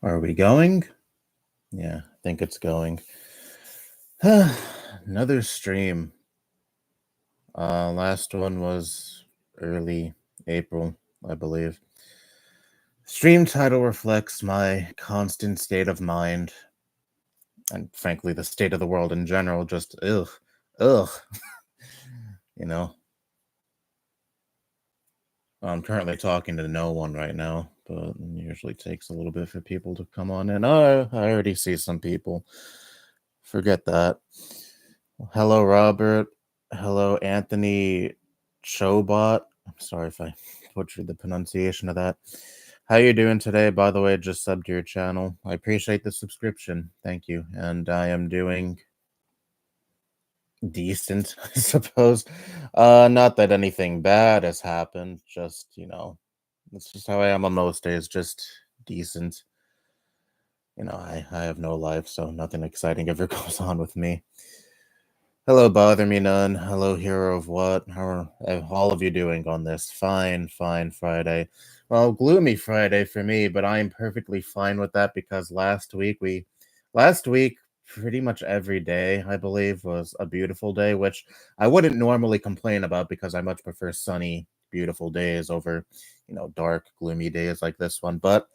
Are we going? Yeah, I think it's going. Another stream. Last one was early April, I believe. Stream title reflects my constant state of mind, and frankly, the state of the world in general. Just ugh. you know, I'm currently talking to no one right now, but it usually takes a little bit for people to come on in. Oh, I already see some people. Forget that. Hello, Robert. Hello, Anthony Chobot. I'm sorry if I butchered the pronunciation of that. How you doing today? By the way, just subbed to your channel. I appreciate the subscription. Thank you. And I am doing decent, I suppose. Not that anything bad has happened. Just, that's just how I am on most days. Just decent. I have no life, so nothing exciting ever goes on with me. Hello, Bother Me None. Hello, Hero of What? How are all of you doing on this fine Friday? Well, gloomy Friday for me, but I am perfectly fine with that because last week, pretty much every day, I believe, was a beautiful day, which I wouldn't normally complain about because I much prefer sunny, beautiful days over, dark, gloomy days like this one. But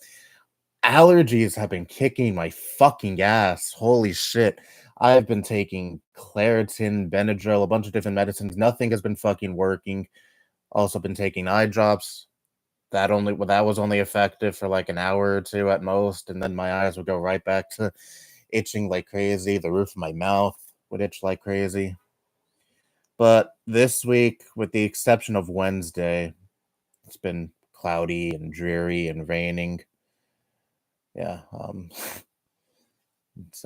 allergies have been kicking my fucking ass. Holy shit. I've been taking Claritin, Benadryl, a bunch of different medicines. Nothing has been fucking working. Also been taking eye drops. That was only effective for like an hour or two at most, and then my eyes would go right back to itching like crazy. The roof of my mouth would itch like crazy. But this week, with the exception of Wednesday, it's been cloudy and dreary and raining. Yeah, it's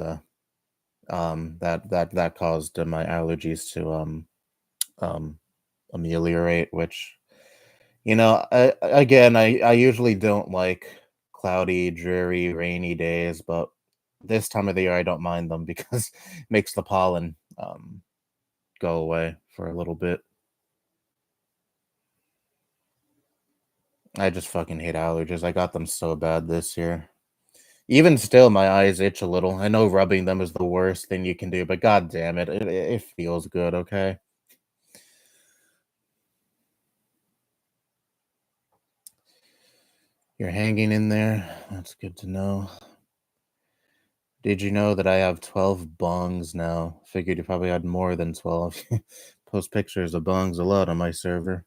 that caused my allergies to um ameliorate, which I usually don't like cloudy, dreary, rainy days, but this time of the year I don't mind them because it makes the pollen go away for a little bit. I just fucking hate allergies. I got them so bad this year. Even still, my eyes itch a little. I know rubbing them is the worst thing you can do, but god damn it, it feels good, okay? You're hanging in there. That's good to know. Did you know that I have 12 bongs now? Figured you probably had more than 12. Post pictures of bongs a lot on my server.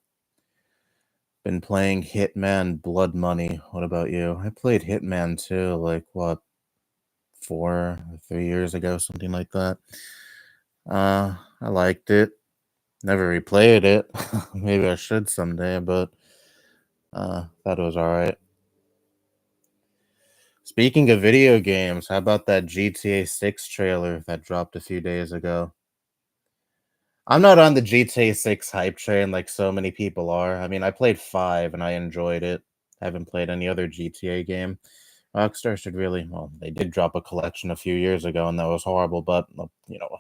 Been playing Hitman Blood Money. What about you? I played Hitman too, like what, 3 years ago, something like that. I liked it. Never replayed it. Maybe I should someday, but thought it was alright. Speaking of video games, how about that GTA 6 trailer that dropped a few days ago? I'm not on the GTA 6 hype train like so many people are. I mean, I played 5 and I enjoyed it. Haven't played any other GTA game. Rockstar should really, well, they did drop a collection a few years ago and that was horrible, but a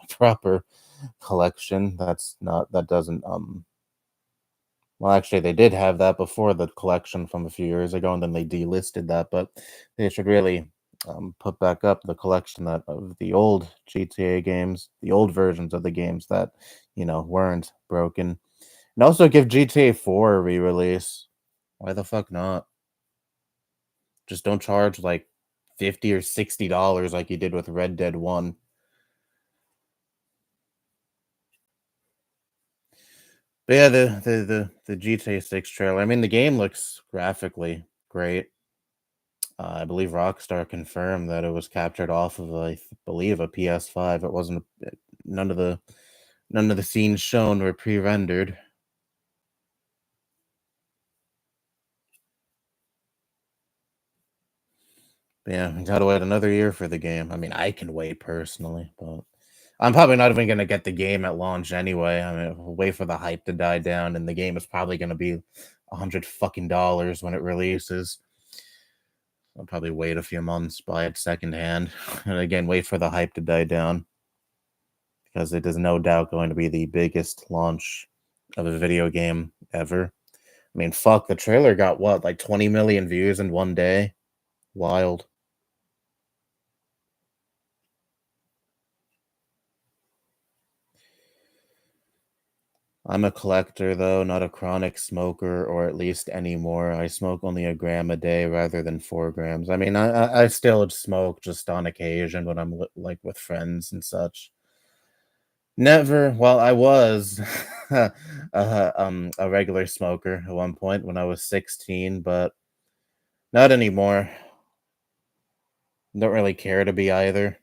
proper collection that doesn't well, actually, they did have that before the collection from a few years ago, and then they delisted that. But they should really put back up the collection that of the old GTA games, the old versions of the games that weren't broken, and also give GTA 4 a re-release. Why the fuck not? Just don't charge like $50 or $60 like you did with Red Dead 1. But yeah, the GTA 6 trailer. I mean, the game looks graphically great. I believe Rockstar confirmed that it was captured off of, believe, a PS5. It wasn't none of the scenes shown were pre-rendered. But yeah, we gotta wait another year for the game. I mean, I can wait personally, but I'm probably not even gonna get the game at launch anyway. I mean, we'll wait for the hype to die down, and the game is probably gonna be $100 when it releases. I'll probably wait a few months, buy it secondhand, and again wait for the hype to die down. Because it is no doubt going to be the biggest launch of a video game ever. I mean, fuck, the trailer got what, like 20 million views in one day? Wild. I'm a collector, though, not a chronic smoker, or at least anymore. I smoke only a gram a day rather than 4 grams. I mean, I still smoke just on occasion when I'm like with friends and such. Never. Well, I was a regular smoker at one point when I was 16, but not anymore. Don't really care to be either.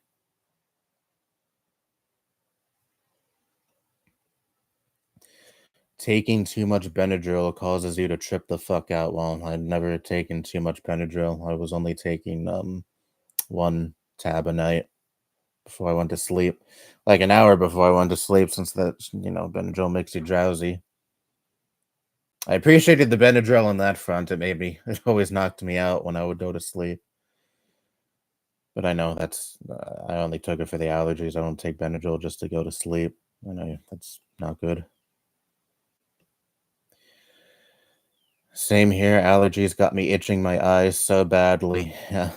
Taking too much Benadryl causes you to trip the fuck out. Well, I'd never taken too much Benadryl. I was only taking 1 tab a night before I went to sleep. Like an hour before I went to sleep, since Benadryl makes you drowsy. I appreciated the Benadryl on that front. It always knocked me out when I would go to sleep. But I know I only took it for the allergies. I don't take Benadryl just to go to sleep. I know that's not good. Same here. Allergies got me itching my eyes so badly. Yeah.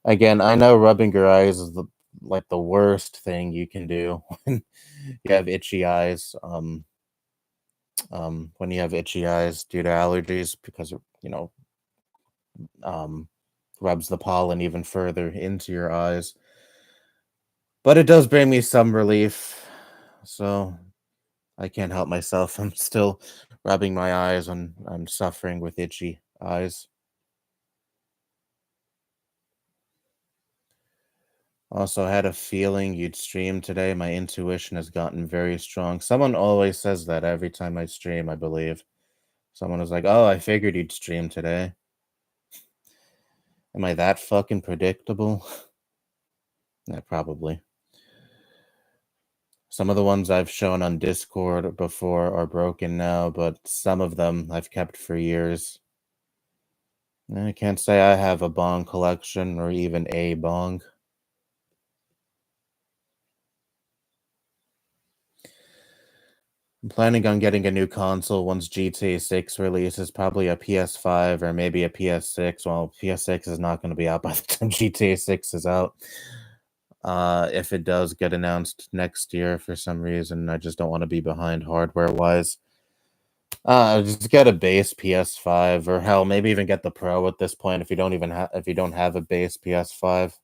Again, I know rubbing your eyes is the worst thing you can do when you have itchy eyes. When you have itchy eyes due to allergies, because um, rubs the pollen even further into your eyes. But it does bring me some relief, so I can't help myself. I'm still rubbing my eyes when I'm suffering with itchy eyes. Also, had a feeling you'd stream today. My intuition has gotten very strong. Someone always says that every time I stream, I believe. Someone was like, "Oh, I figured you'd stream today." Am I that fucking predictable? Yeah, probably. Some of the ones I've shown on Discord before are broken now, but some of them I've kept for years. I can't say I have a bong collection or even a bong. I'm planning on getting a new console once GTA 6 releases, probably a PS5 or maybe a PS6. Well, PS6 is not going to be out by the time GTA 6 is out. If it does get announced next year for some reason, I just don't want to be behind hardware wise. Just get a base PS5, or hell, maybe even get the Pro at this point if you don't have a base PS5.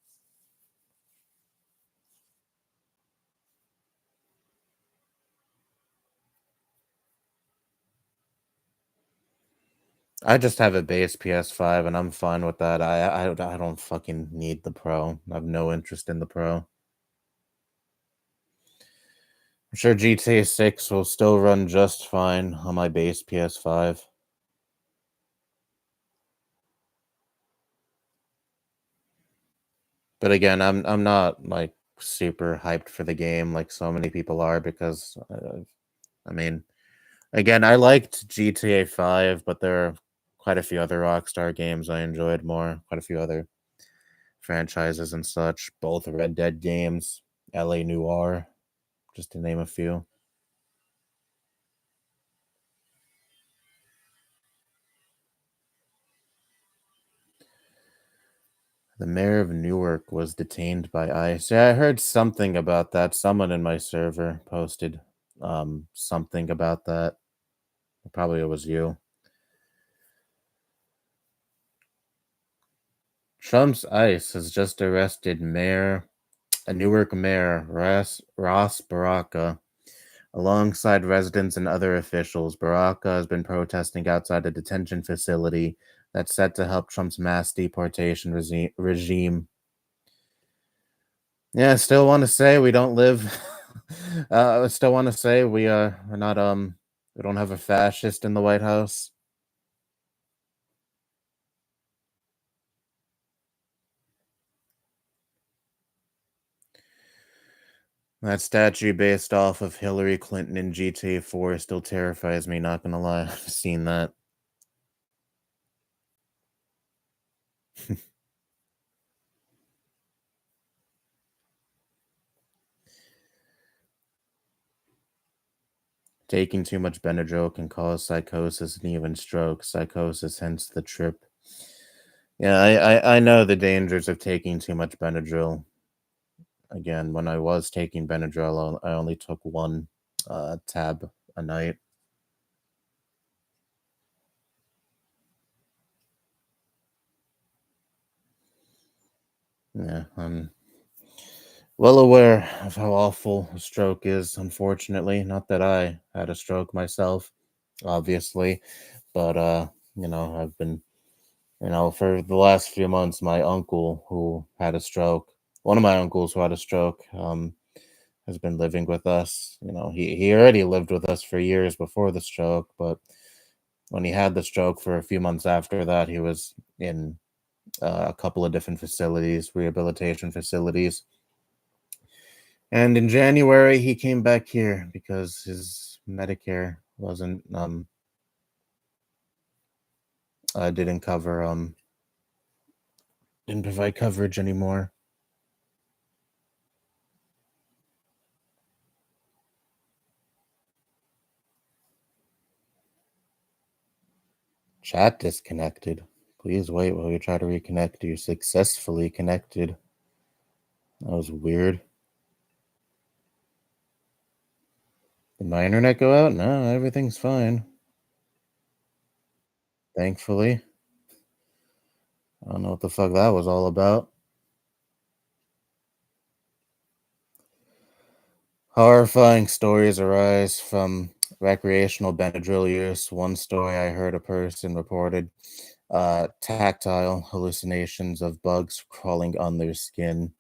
I just have a base PS5 and I'm fine with that. I don't fucking need the Pro. I have no interest in the Pro. I'm sure GTA 6 will still run just fine on my base PS5. But again, I'm not like super hyped for the game like so many people are because I mean, again, I liked GTA 5, but there are quite a few other Rockstar games I enjoyed more, quite a few other franchises and such, both Red Dead games, LA Noire, just to name a few. The mayor of Newark was detained by ICE. Yeah, I heard something about that. Someone in my server posted something about that. Probably it was you. Trump's ICE has just arrested a Newark mayor, Ross Baraka, alongside residents and other officials. Baraka has been protesting outside a detention facility that's set to help Trump's mass deportation regime. Yeah, I still want to say we don't live. I still want to say we're not we don't have a fascist in the White House. That statue based off of Hillary Clinton in GTA 4 still terrifies me, not gonna lie. I've seen that. Taking too much Benadryl can cause psychosis and even stroke. Psychosis, hence the trip. Yeah, I know the dangers of taking too much Benadryl. Again, when I was taking Benadryl, I only took 1 tab a night. Yeah, I'm well aware of how awful a stroke is, unfortunately. Not that I had a stroke myself, obviously, but I've been, for the last few months, my uncle who had a stroke, one of my uncles who had a stroke, has been living with us. He already lived with us for years before the stroke, but when he had the stroke for a few months after that, he was in a couple of different facilities, rehabilitation facilities. And in January, he came back here because his Medicare wasn't didn't cover didn't provide coverage anymore. Chat disconnected. Please wait while we try to reconnect. You successfully connected. That was weird. Did my internet go out? No, everything's fine. Thankfully. I don't know what the fuck that was all about. Horrifying stories arise from recreational Benadryl use. One story I heard a person reported tactile hallucinations of bugs crawling on their skin.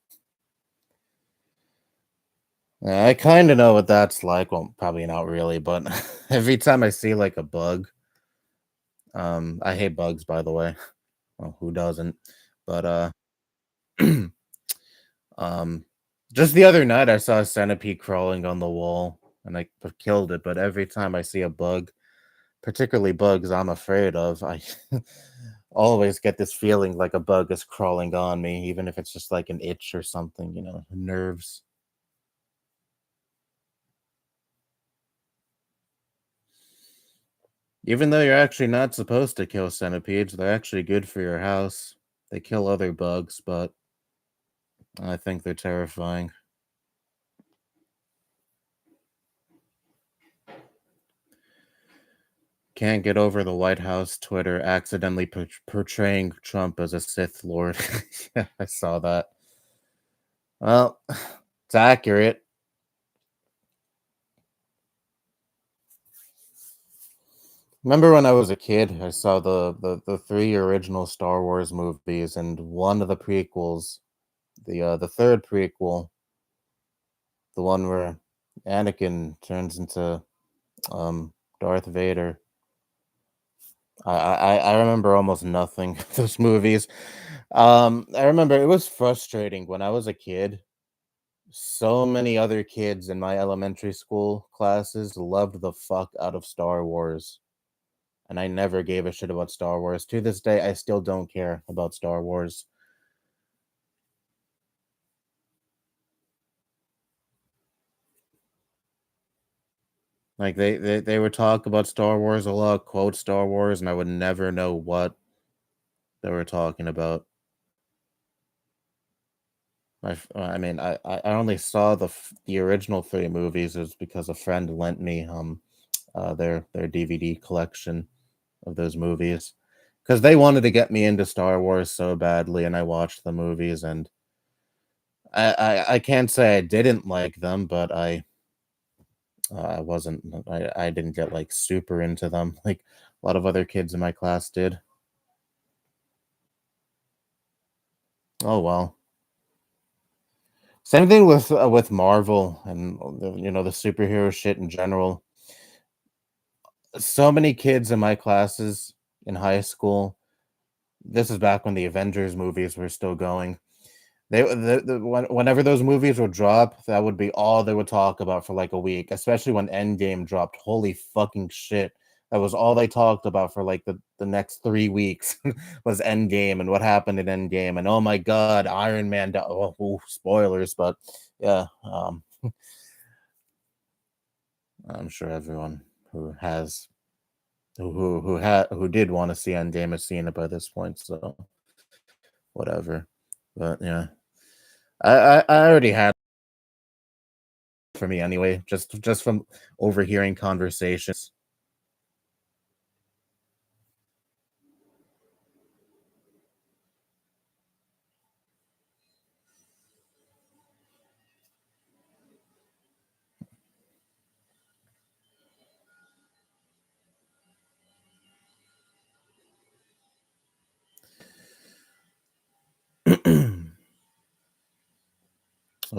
I kind of know what that's like. Well, probably not really, but every time I see like a bug, I hate bugs, by the way. Well, who doesn't? But um, just the other night, I saw a centipede crawling on the wall, and I killed it. But every time I see a bug, particularly bugs I'm afraid of, I always get this feeling like a bug is crawling on me, even if it's just like an itch or something, nerves. Even though you're actually not supposed to kill centipedes, they're actually good for your house. They kill other bugs, but I think they're terrifying. Can't get over the White House Twitter accidentally portraying Trump as a Sith Lord. Yeah, I saw that. Well, it's accurate. Remember when I was a kid, I saw the three original Star Wars movies, and one of the prequels, the third prequel, the one where Anakin turns into Darth Vader. I remember almost nothing of those movies. I remember it was frustrating when I was a kid. So many other kids in my elementary school classes loved the fuck out of Star Wars, and I never gave a shit about Star Wars. To this day, I still don't care about Star Wars. Like they would talk about Star Wars a lot, quote Star Wars, and I would never know what they were talking about. I mean, I only saw the original three movies is because a friend lent me their DVD collection of those movies because they wanted to get me into Star Wars so badly, and I watched the movies, and I can't say I didn't like them, but I wasn't I didn't get like super into them like a lot of other kids in my class did. Oh well. Same thing with Marvel and the superhero shit in general. So many kids in my classes in high school. This is back when the Avengers movies were still going. Whenever those movies would drop, that would be all they would talk about for like a week, especially when Endgame dropped. Holy fucking shit. That was all they talked about for like the next 3 weeks was Endgame and what happened in Endgame. And oh my god, Iron Man. Oh, ooh, spoilers, but yeah, I'm sure everyone who has who did want to see Endgame has seen it by this point. So whatever. But yeah, I already had for me anyway, just from overhearing conversations.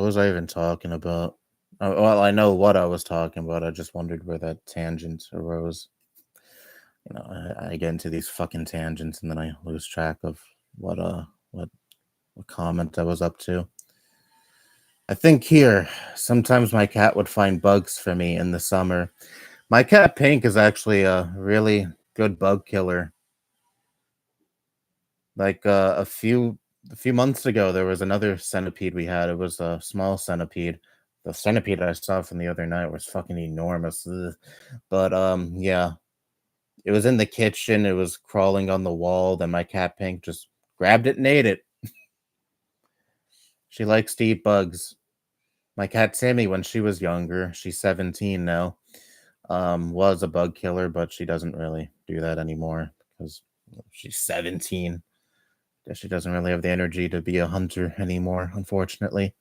What was I even talking about? Well, I know what I was talking about. I just wondered where that tangent arose. I get into these fucking tangents and then I lose track of what uh what what comment I was up to. I think here sometimes my cat would find bugs for me in the summer. My cat Pink is actually a really good bug killer. Like a few months ago, there was another centipede we had. It was a small centipede. The centipede I saw from the other night was fucking enormous. Ugh. But yeah, it was in the kitchen. It was crawling on the wall. Then my cat Pink just grabbed it and ate it. She likes to eat bugs. My cat Timmy, when she was younger, she's 17 now, was a bug killer, but she doesn't really do that anymore because she's 17. Guess she doesn't really have the energy to be a hunter anymore, unfortunately.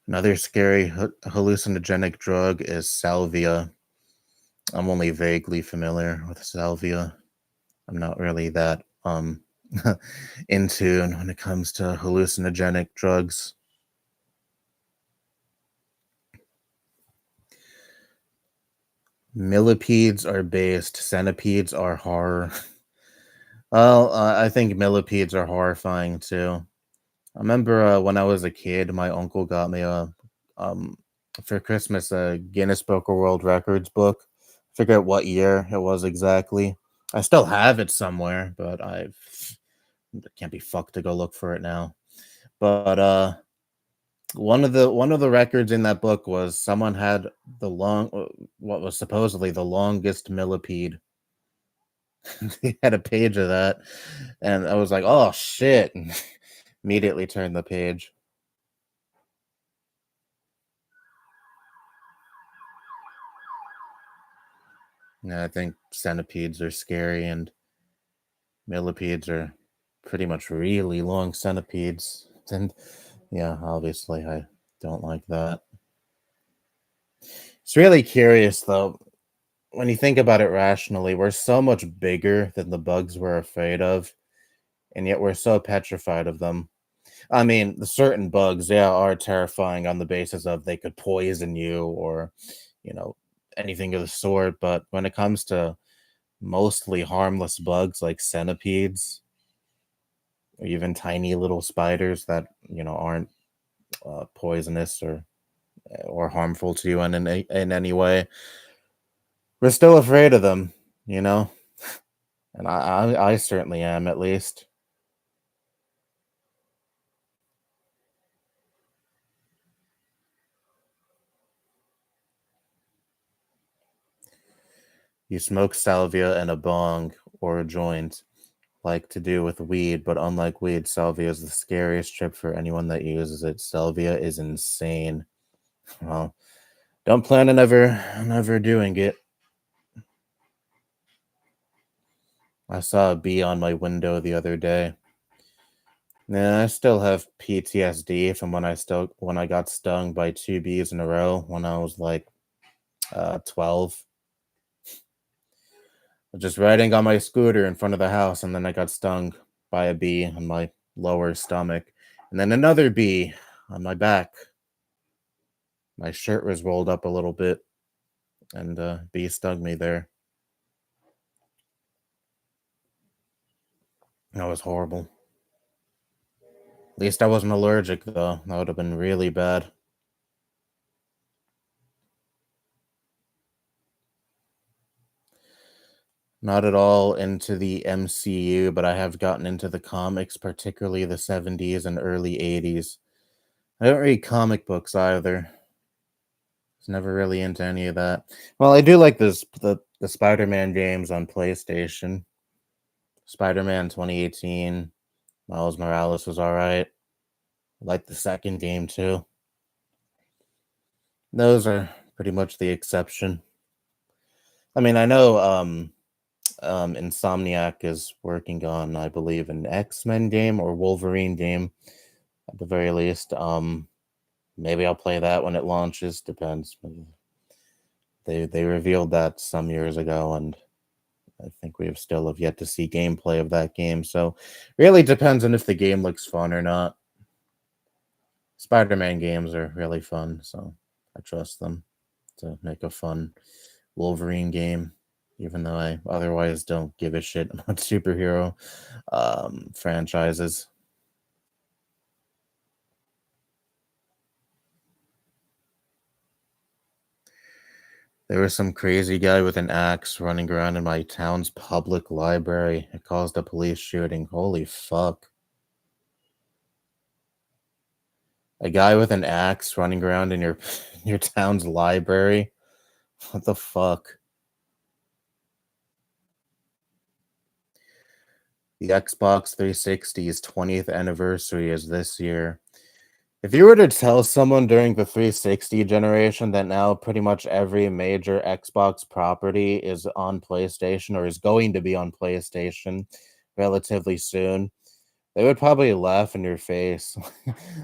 Another scary hallucinogenic drug is salvia. I'm only vaguely familiar with salvia. I'm not really that in tune when it comes to hallucinogenic drugs. Millipedes are based, centipedes are horror. Well, I think millipedes are horrifying too. I remember when I was a kid, my uncle got me um for Christmas a Guinness Book of World Records book. Forget what year it was exactly. I still have it somewhere, but I can't be fucked to go look for it now. But one of the records in that book was someone had what was supposedly the longest millipede. They had a page of that, and I was like, "Oh shit!" And immediately turned the page. Yeah, I think centipedes are scary, and millipedes are pretty much really long centipedes. And yeah, obviously, I don't like that. It's really curious, though, when you think about it rationally, we're so much bigger than the bugs we're afraid of, and yet we're so petrified of them. I mean, the certain bugs, yeah, are terrifying on the basis of they could poison you or, you know, anything of the sort. But when it comes to mostly harmless bugs like centipedes, or even tiny little spiders that aren't poisonous or harmful to you in any way, we're still afraid of them, you know, and I certainly am at least. You smoke salvia and a bong or a joint, like to do with weed, but unlike weed, salvia is the scariest trip for anyone that uses it. Salvia is insane. Well, don't plan on ever doing it. I saw a bee on my window the other day. Yeah, I still have PTSD from when I got stung by two bees in a row when I was like 12. Just riding on my scooter in front of the house, and then I got stung by a bee on my lower stomach, and then another bee on my back. My shirt was rolled up a little bit, and bee stung me there. That was horrible. At least I wasn't allergic though. That would have been really bad. Not at all into the MCU, but I have gotten into the comics, particularly the 70s and early 80s. I don't read comic books either. Was never really into any of that. Well, I do like the Spider-Man games on PlayStation. Spider-Man 2018, Miles Morales was all right. I like the second game too. Those are pretty much the exception. I mean, I know Insomniac is working on, I believe, an X-Men game or Wolverine game. at the very least. Maybe I'll play that when it launches. Depends. They revealed that some years ago, and I think we have still have yet to see gameplay of that game. So, really depends on if the game looks fun or not. Spider-Man games are really fun, so I trust them to make a fun Wolverine game, even though I otherwise don't give a shit about superhero franchises. There was some crazy guy with an axe running around in my town's public library. It caused a police shooting. Holy fuck. A guy with an axe running around in your your town's library. What the fuck? The Xbox 360's 20th anniversary is this year. If you were to tell someone during the 360 generation that now pretty much every major Xbox property is on PlayStation or is going to be on PlayStation relatively soon, they would probably laugh in your face.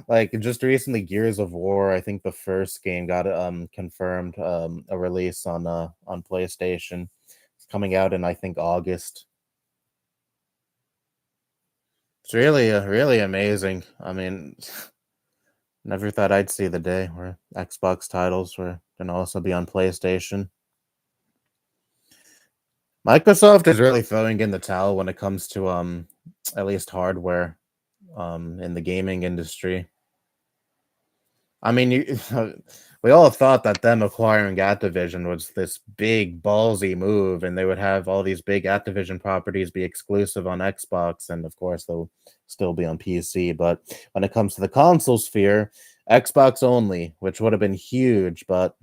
Like just recently, Gears of War, I think the first game got confirmed a release on PlayStation. It's coming out in I think August. It's really really amazing. I mean, never thought I'd see the day where Xbox titles were gonna also be on PlayStation. Microsoft is really throwing in the towel when it comes to at least hardware in the gaming industry. I mean, you, we all thought that them acquiring Activision was this big ballsy move, and they would have all these big Activision properties be exclusive on Xbox, and of course they'll still be on PC. But when it comes to the console sphere, Xbox only, which would have been huge, but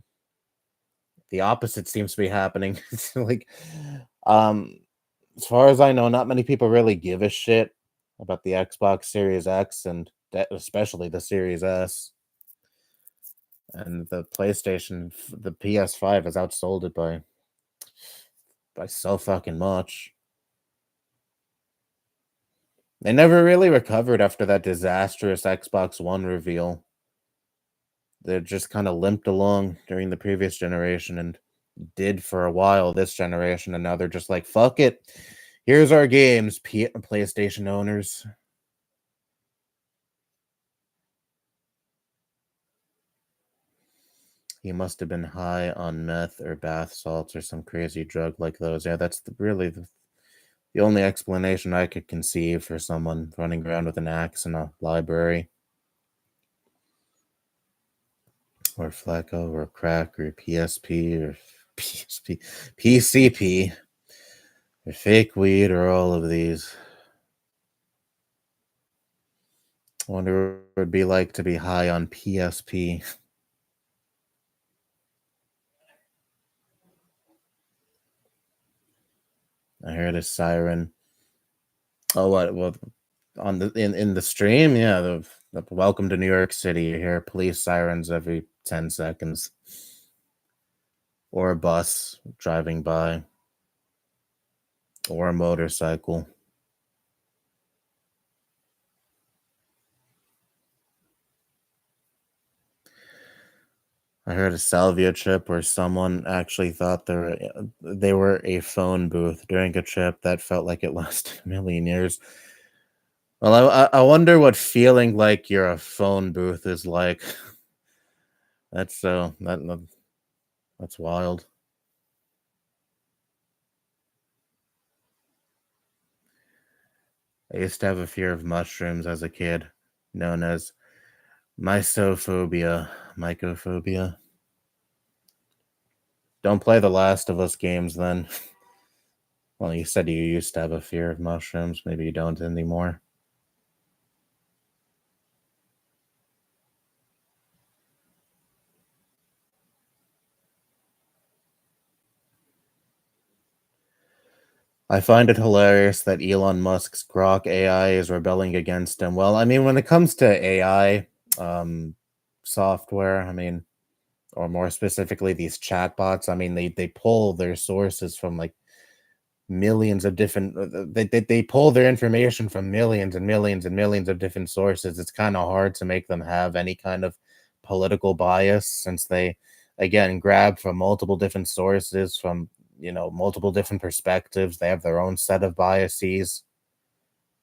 the opposite seems to be happening. Like, um, as far as I know, not many people really give a shit about the Xbox Series X and especially the Series S. And the the PS5 has outsold it by so fucking much. They never really recovered after that disastrous Xbox One reveal. They just kind of limped along during the previous generation and did for a while this generation, and now they're just like, fuck it. Here's our games, PlayStation owners. He must have been high on meth or bath salts or some crazy drug like those. Yeah, that's really the only explanation I could conceive for someone running around with an axe in a library, or Flacco, or crack, or PSP, or PSP, PCP, or fake weed, or all of these. I wonder what it would be like to be high on PSP. I heard a siren. Oh, what? Well, on the in the stream, yeah. The welcome to New York City. You hear police sirens every 10 seconds, or a bus driving by, or a motorcycle. I heard a salvia trip where someone actually thought they were a phone booth during a trip that felt like it lasted a million years. Well, I wonder what feeling like you're a phone booth is like. That's so that's wild. I used to have a fear of mushrooms as a kid, known as mysophobia, mycophobia. Don't play the Last of Us games then. Well, you said you used to have a fear of mushrooms. Maybe you don't anymore. I find it hilarious that Elon Musk's Grok AI is rebelling against him. Well, I mean, when it comes to AI um, software, I mean, or more specifically, these chatbots, I mean, they pull their sources from like millions of different they pull their information from millions and millions and millions of different sources. It's kind of hard to make them have any kind of political bias since they again grab from multiple different sources from multiple different perspectives. They have their own set of biases,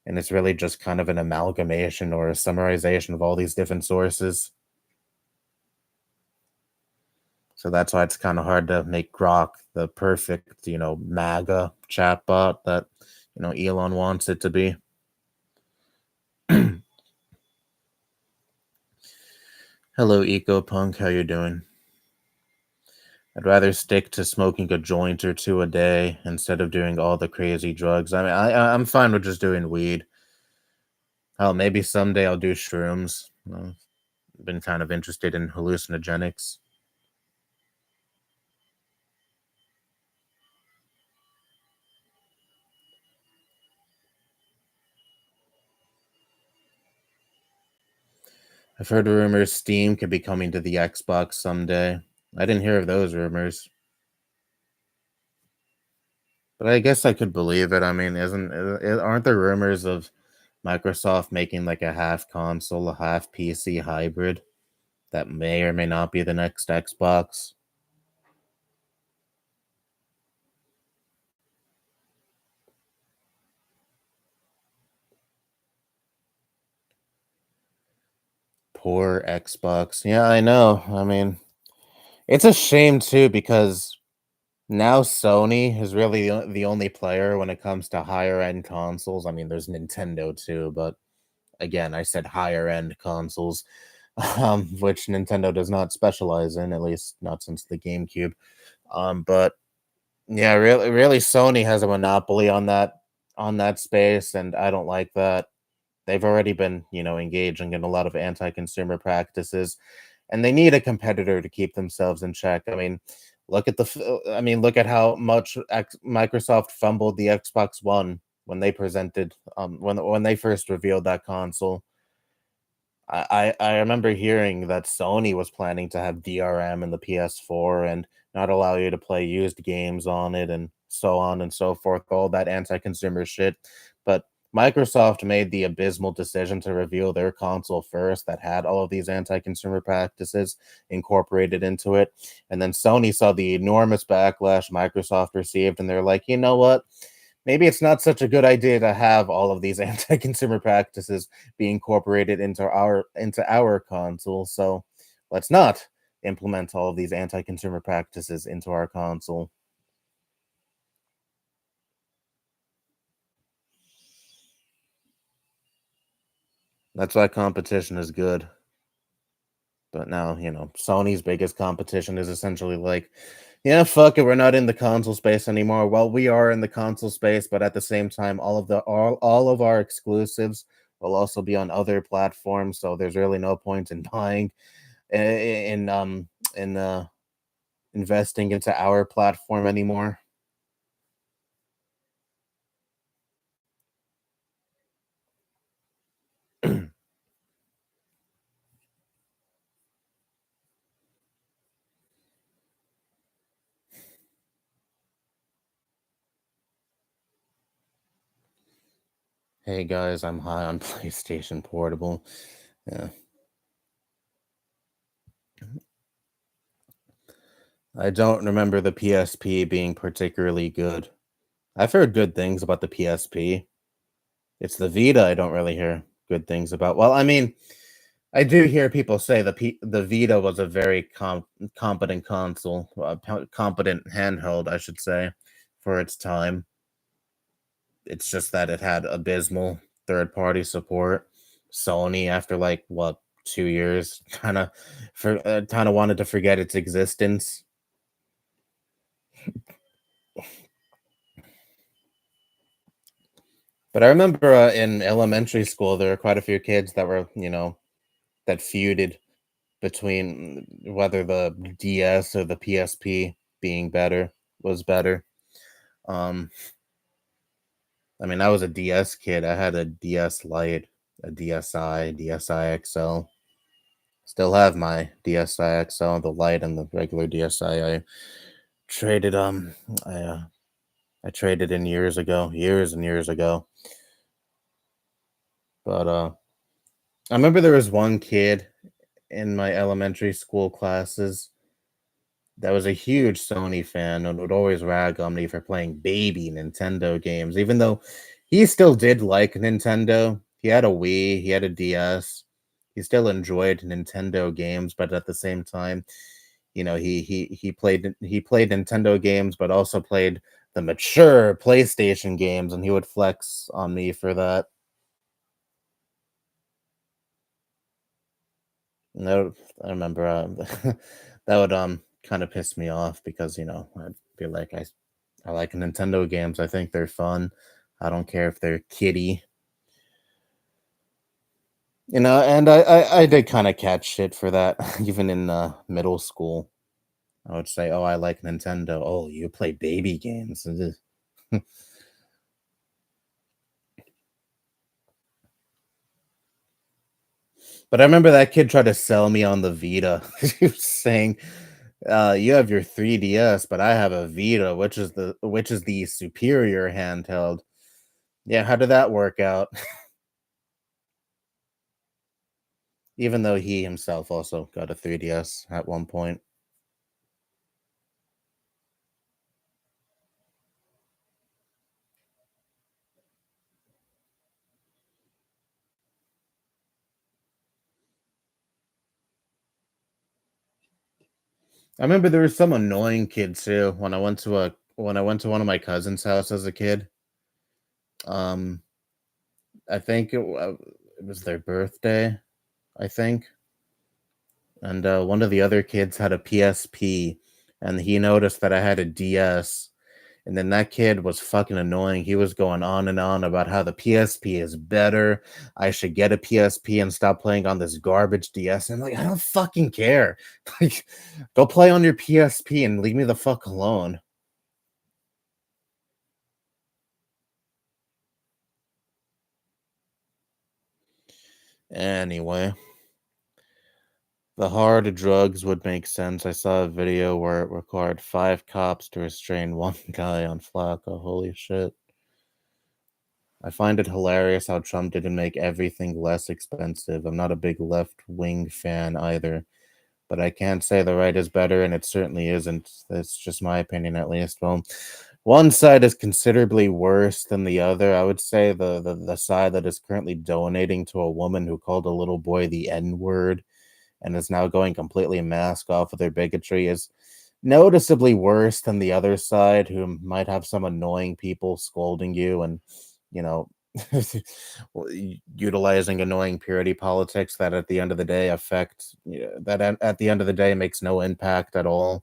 and it's really just kind of an amalgamation or a summarization of all these different sources. So that's why it's kind of hard to make Grok the perfect, MAGA chatbot that, Elon wants it to be. Hello, EcoPunk. How you doing? I'd rather stick to smoking a joint or two a day instead of doing all the crazy drugs. I mean, I'm fine with just doing weed. Hell, maybe someday I'll do shrooms. Been kind of interested in hallucinogenics. I've heard rumors Steam could be coming to the Xbox someday. I didn't hear of those rumors, but I guess I could believe it. I mean, aren't there rumors of Microsoft making like a half console, a half PC hybrid that may or may not be the next Xbox? Poor Xbox. Yeah, I know. I mean, it's a shame too because now Sony is really the only player when it comes to higher end consoles. I mean, there's Nintendo too, but again, I said higher end consoles, which Nintendo does not specialize in, at least not since the GameCube. But yeah, really, Sony has a monopoly on that space, and I don't like that. They've already been, engaging in a lot of anti-consumer practices, and they need a competitor to keep themselves in check. I mean, look at how much Microsoft fumbled the Xbox One when they presented when they first revealed that console. I remember hearing that Sony was planning to have DRM in the PS4 and not allow you to play used games on it and so on and so forth, all that anti-consumer shit. But Microsoft made the abysmal decision to reveal their console first that had all of these anti-consumer practices incorporated into it. And then Sony saw the enormous backlash Microsoft received, and they're like, you know what? Maybe it's not such a good idea to have all of these anti-consumer practices be incorporated into our console. So let's not implement all of these anti-consumer practices into our console. That's why competition is good. But now, Sony's biggest competition is essentially like, yeah, fuck it, we're not in the console space anymore. Well, we are in the console space, but at the same time, all of our exclusives will also be on other platforms. So there's really no point in buying in investing into our platform anymore. Hey guys, I'm high on PlayStation Portable. Yeah. I don't remember the PSP being particularly good. I've heard good things about the PSP. It's the Vita I don't really hear good things about. Well, I mean, I do hear people say the Vita was a very competent console, competent handheld, I should say, for its time. It's just that it had abysmal third-party support. Sony, after like what 2 years, kind of wanted to forget its existence. But I remember in elementary school, there were quite a few kids that were, that feuded between whether the DS or the PSP being better was better. Um, I mean, I was a DS kid. I had a DS Lite, a DSi, DSi XL. Still have my DSi XL, the Lite and the regular DSi. I traded I I traded in years ago, years and years ago. But I remember there was one kid in my elementary school classes that was a huge Sony fan and would always rag on me for playing baby Nintendo games, even though he still did like Nintendo. He had a Wii, he had a DS. He still enjoyed Nintendo games, but at the same time, he played Nintendo games, but also played the mature PlayStation games, and he would flex on me for that. No, I remember that would kind of piss me off because I'd be like I like Nintendo games. I think they're fun. I don't care if they're kiddie. And I did kind of catch shit for that even in middle school. I would say, "Oh, I like Nintendo." "Oh, you play baby games." But I remember that kid tried to sell me on the Vita. He was saying, "You have your 3DS, but I have a Vita, which is the superior handheld." Yeah, how did that work out? Even though he himself also got a 3DS at one point. I remember there was some annoying kid too when I went to one of my cousin's house as a kid. Um, I think it was their birthday, I think, and one of the other kids had a PSP, and he noticed that I had a DS. And then that kid was fucking annoying. He was going on and on about how the PSP is better. I should get a PSP and stop playing on this garbage DS. And I'm like, I don't fucking care. Like, go play on your PSP and leave me the fuck alone. Anyway, the hard drugs would make sense. I saw a video where it required 5 cops to restrain one guy on Flacco. Holy shit. I find it hilarious how Trump didn't make everything less expensive. I'm not a big left wing fan either, but I can't say the right is better, and it certainly isn't. That's just my opinion, at least. Well, one side is considerably worse than the other. I would say the side that is currently donating to a woman who called a little boy the N word and is now going completely mask off of their bigotry is noticeably worse than the other side, who might have some annoying people scolding you and, you know, utilizing annoying purity politics that at the end of the day affect, that at the end of the day makes no impact at all.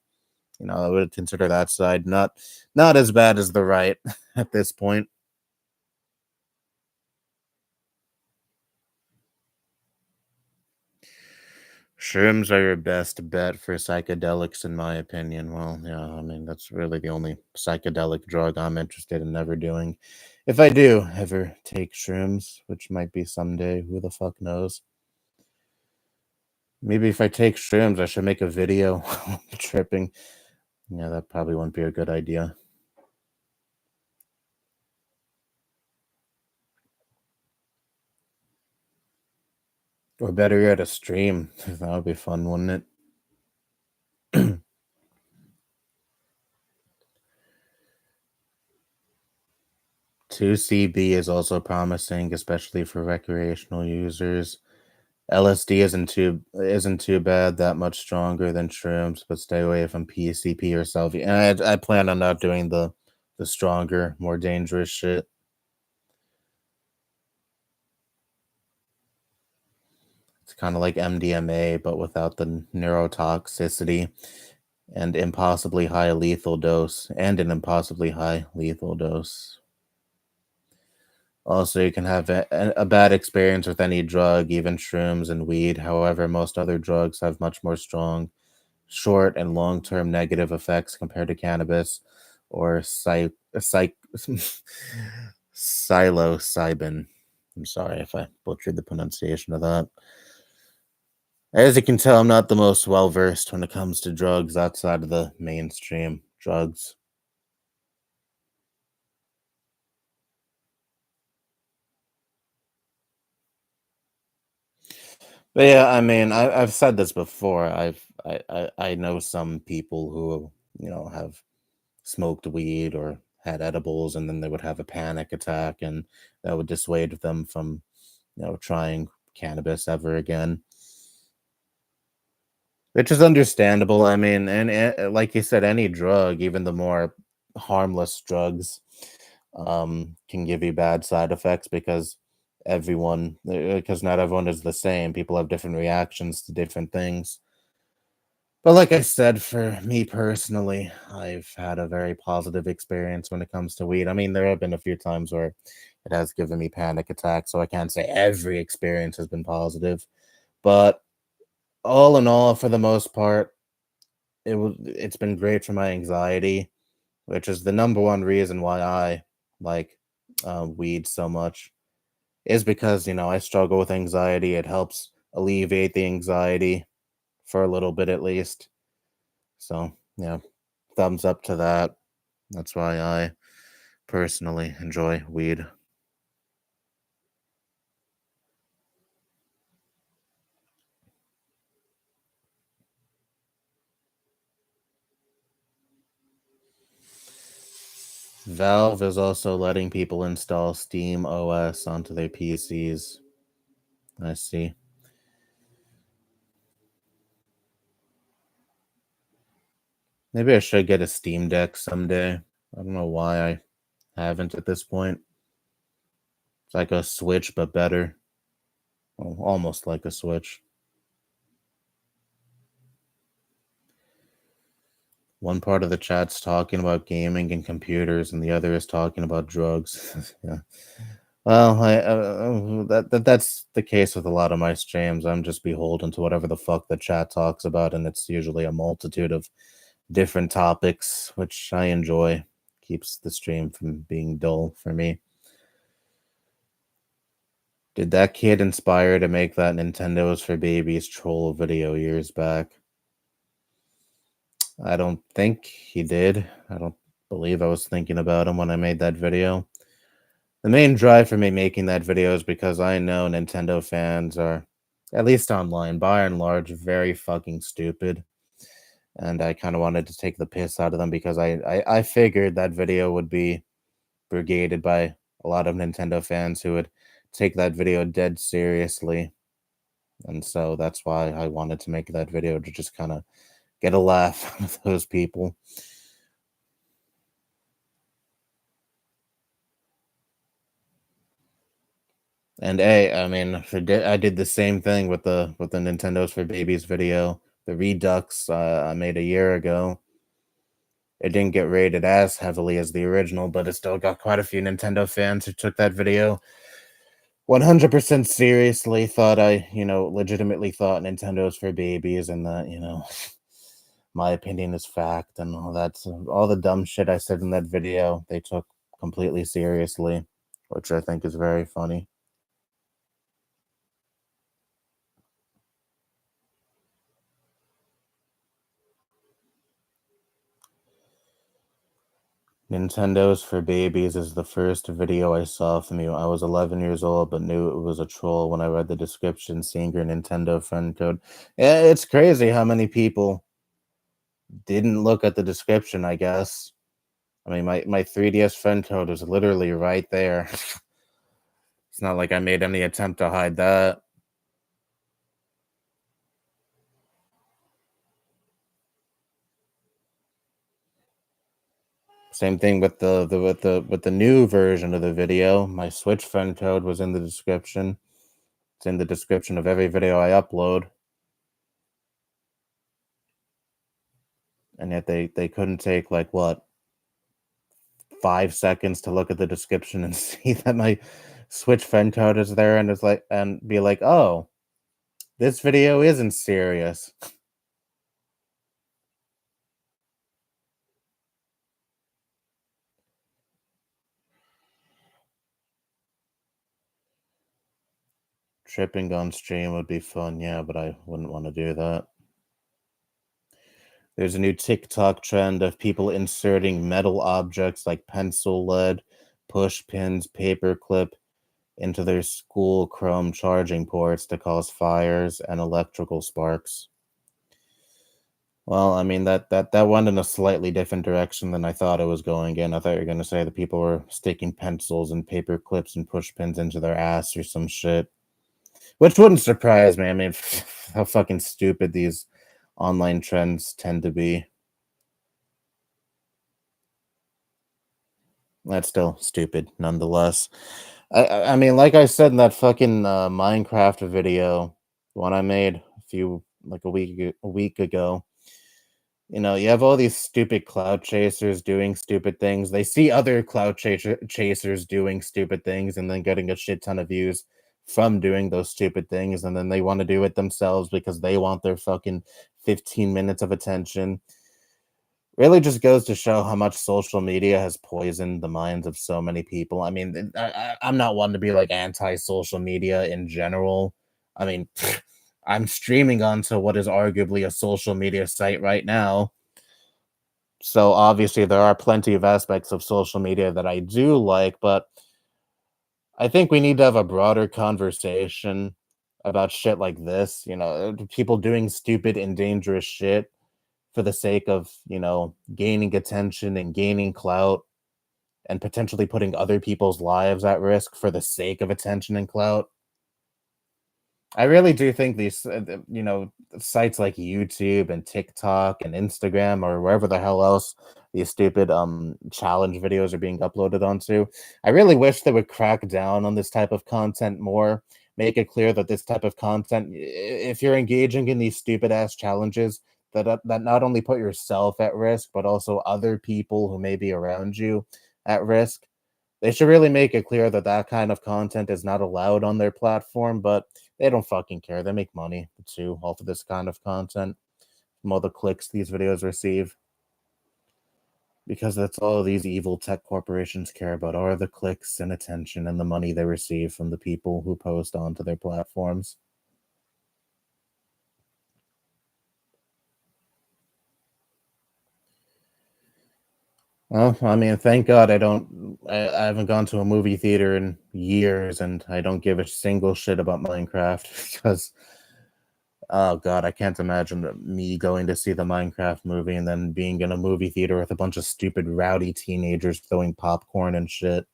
I would consider that side not as bad as the right at this point. Shrooms are your best bet for psychedelics, in my opinion. Well, yeah, I mean, that's really the only psychedelic drug I'm interested in ever doing. If I do ever take shrooms, which might be someday, who the fuck knows? Maybe if I take shrooms, I should make a video tripping. Yeah, that probably wouldn't be a good idea. Or better yet, a stream. That would be fun, wouldn't it? 2CB is also promising, especially for recreational users. LSD isn't too bad, that much stronger than shrooms, but stay away from PCP or Salvia. And I plan on not doing the stronger, more dangerous shit. It's kind of like MDMA, but without the neurotoxicity and impossibly high lethal dose, and an impossibly high lethal dose. Also, you can have a bad experience with any drug, even shrooms and weed. However, most other drugs have much more strong short and long-term negative effects compared to cannabis or psilocybin. I'm sorry if I butchered the pronunciation of that. As you can tell, I'm not the most well versed when it comes to drugs outside of the mainstream drugs. But yeah, I mean, I've said this before. I know some people who have smoked weed or had edibles, and then they would have a panic attack, and that would dissuade them from trying cannabis ever again. Which is understandable. I mean, and like you said, any drug, even the more harmless drugs, can give you bad side effects because because not everyone is the same. People have different reactions to different things. But like I said, for me personally, I've had a very positive experience when it comes to weed. I mean, there have been a few times where it has given me panic attacks, so I can't say every experience has been positive. But all in all, for the most part, it's been great for my anxiety, which is the number one reason why I like weed so much, is because I struggle with anxiety. It helps alleviate the anxiety for a little bit at least. So yeah, thumbs up to that. That's why I personally enjoy weed. Valve is also letting people install Steam OS onto their PCs. I see. Maybe I should get a Steam Deck someday. I don't know why I haven't at this point. It's like a Switch, but better. Well, almost like a Switch. One part of the chat's talking about gaming and computers, and the other is talking about drugs. Yeah. Well, that's the case with a lot of my streams. I'm just beholden to whatever the fuck the chat talks about, and it's usually a multitude of different topics, which I enjoy. Keeps the stream from being dull for me. Did that kid inspire to make that Nintendo's for Babies troll video years back? I don't think he did. I don't believe I was thinking about him when I made that video. The main drive for me making that video is because I know Nintendo fans are, at least online, by and large, very fucking stupid. And I kind of wanted to take the piss out of them because I figured that video would be brigaded by a lot of Nintendo fans who would take that video dead seriously. And so that's why I wanted to make that video to just kind of get a laugh out of those people. And I mean, I did the same thing with the Nintendo's for Babies video, the Redux I made a year ago. It didn't get rated as heavily as the original, but it still got quite a few Nintendo fans who took that video 100% seriously. Thought legitimately thought Nintendo's for babies, and that my opinion is fact, and all that. All the dumb shit I said in that video, they took completely seriously, which I think is very funny. Nintendo's for Babies is the first video I saw from you. I was 11 years old, but knew it was a troll when I read the description, seeing your Nintendo friend code. Yeah, it's crazy how many people didn't look at the description, I guess. I mean, my 3DS friend code was literally right there. It's not like I made any attempt to hide that. Same thing with the new version of the video. My Switch friend code was in the description. It's in the description of every video I upload. And yet they couldn't take like what 5 seconds to look at the description and see that my Switch friend code is there, and it's like, and be like, oh, this video isn't serious. Tripping on stream would be fun, yeah, but I wouldn't want to do that. There's a new TikTok trend of people inserting metal objects like pencil lead, push pins, paperclip into their school Chrome charging ports to cause fires and electrical sparks. Well, I mean that went in a slightly different direction than I thought it was going in. I thought you were gonna say that people were sticking pencils and paper clips and push pins into their ass or some shit. Which wouldn't surprise me. I mean, how fucking stupid these online trends tend to be. That's still stupid nonetheless. I mean, like I said in that fucking Minecraft video, one I made a few like a week ago. You know, you have all these stupid cloud chasers doing stupid things. They see other chasers doing stupid things and then getting a shit ton of views from doing those stupid things. And then they want to do it themselves because they want their fucking 15 minutes of attention. Really just goes to show how much social media has poisoned the minds of so many people. I mean, I'm not one to be like anti social media in general. I mean, I'm streaming onto what is arguably a social media site right now, so obviously there are plenty of aspects of social media that I do like, but I think we need to have a broader conversation about shit like this. You know, people doing stupid and dangerous shit for the sake of, you know, gaining attention and gaining clout and potentially putting other people's lives at risk for the sake of attention and clout. I really do think these, you know, sites like YouTube and TikTok and Instagram or wherever the hell else these stupid challenge videos are being uploaded onto. I really wish they would crack down on this type of content more. Make it clear that this type of content, if you're engaging in these stupid ass challenges, that not only put yourself at risk, but also other people who may be around you at risk. They should really make it clear that that kind of content is not allowed on their platform, but they don't fucking care. They make money too off of this kind of content from all the clicks these videos receive. Because that's all these evil tech corporations care about are the clicks and attention and the money they receive from the people who post onto their platforms. Well, I mean, thank God I haven't gone to a movie theater in years and I don't give a single shit about Minecraft because oh God, I can't imagine me going to see the Minecraft movie and then being in a movie theater with a bunch of stupid rowdy teenagers throwing popcorn and shit.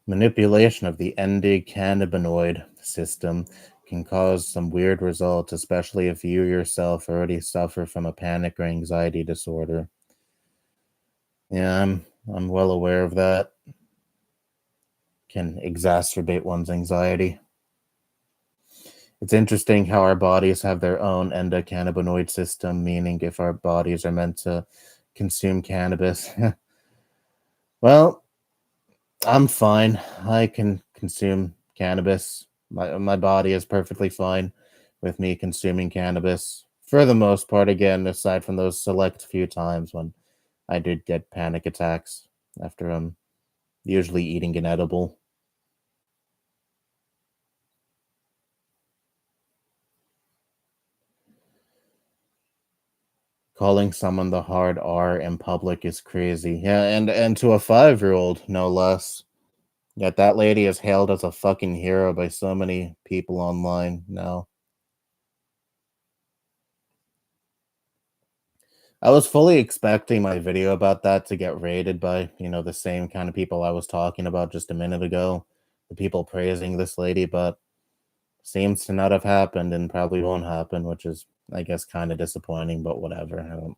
Manipulation of the endocannabinoid system can cause some weird results, especially if you yourself already suffer from a panic or anxiety disorder. Yeah, I'm well aware of that. Can exacerbate one's anxiety. It's interesting how our bodies have their own endocannabinoid system, meaning if our bodies are meant to consume cannabis. Well, I'm fine. I can consume cannabis. My body is perfectly fine with me consuming cannabis for the most part. Again, aside from those select few times when I did get panic attacks after I'm usually eating an edible. Calling someone the hard R in public is crazy. Yeah, and to a 5-year-old, no less. Yet that lady is hailed as a fucking hero by so many people online now. I was fully expecting my video about that to get rated by, you know, the same kind of people I was talking about just a minute ago, the people praising this lady, but seems to not have happened and probably won't happen, which is, I guess, kind of disappointing, but whatever. I don't,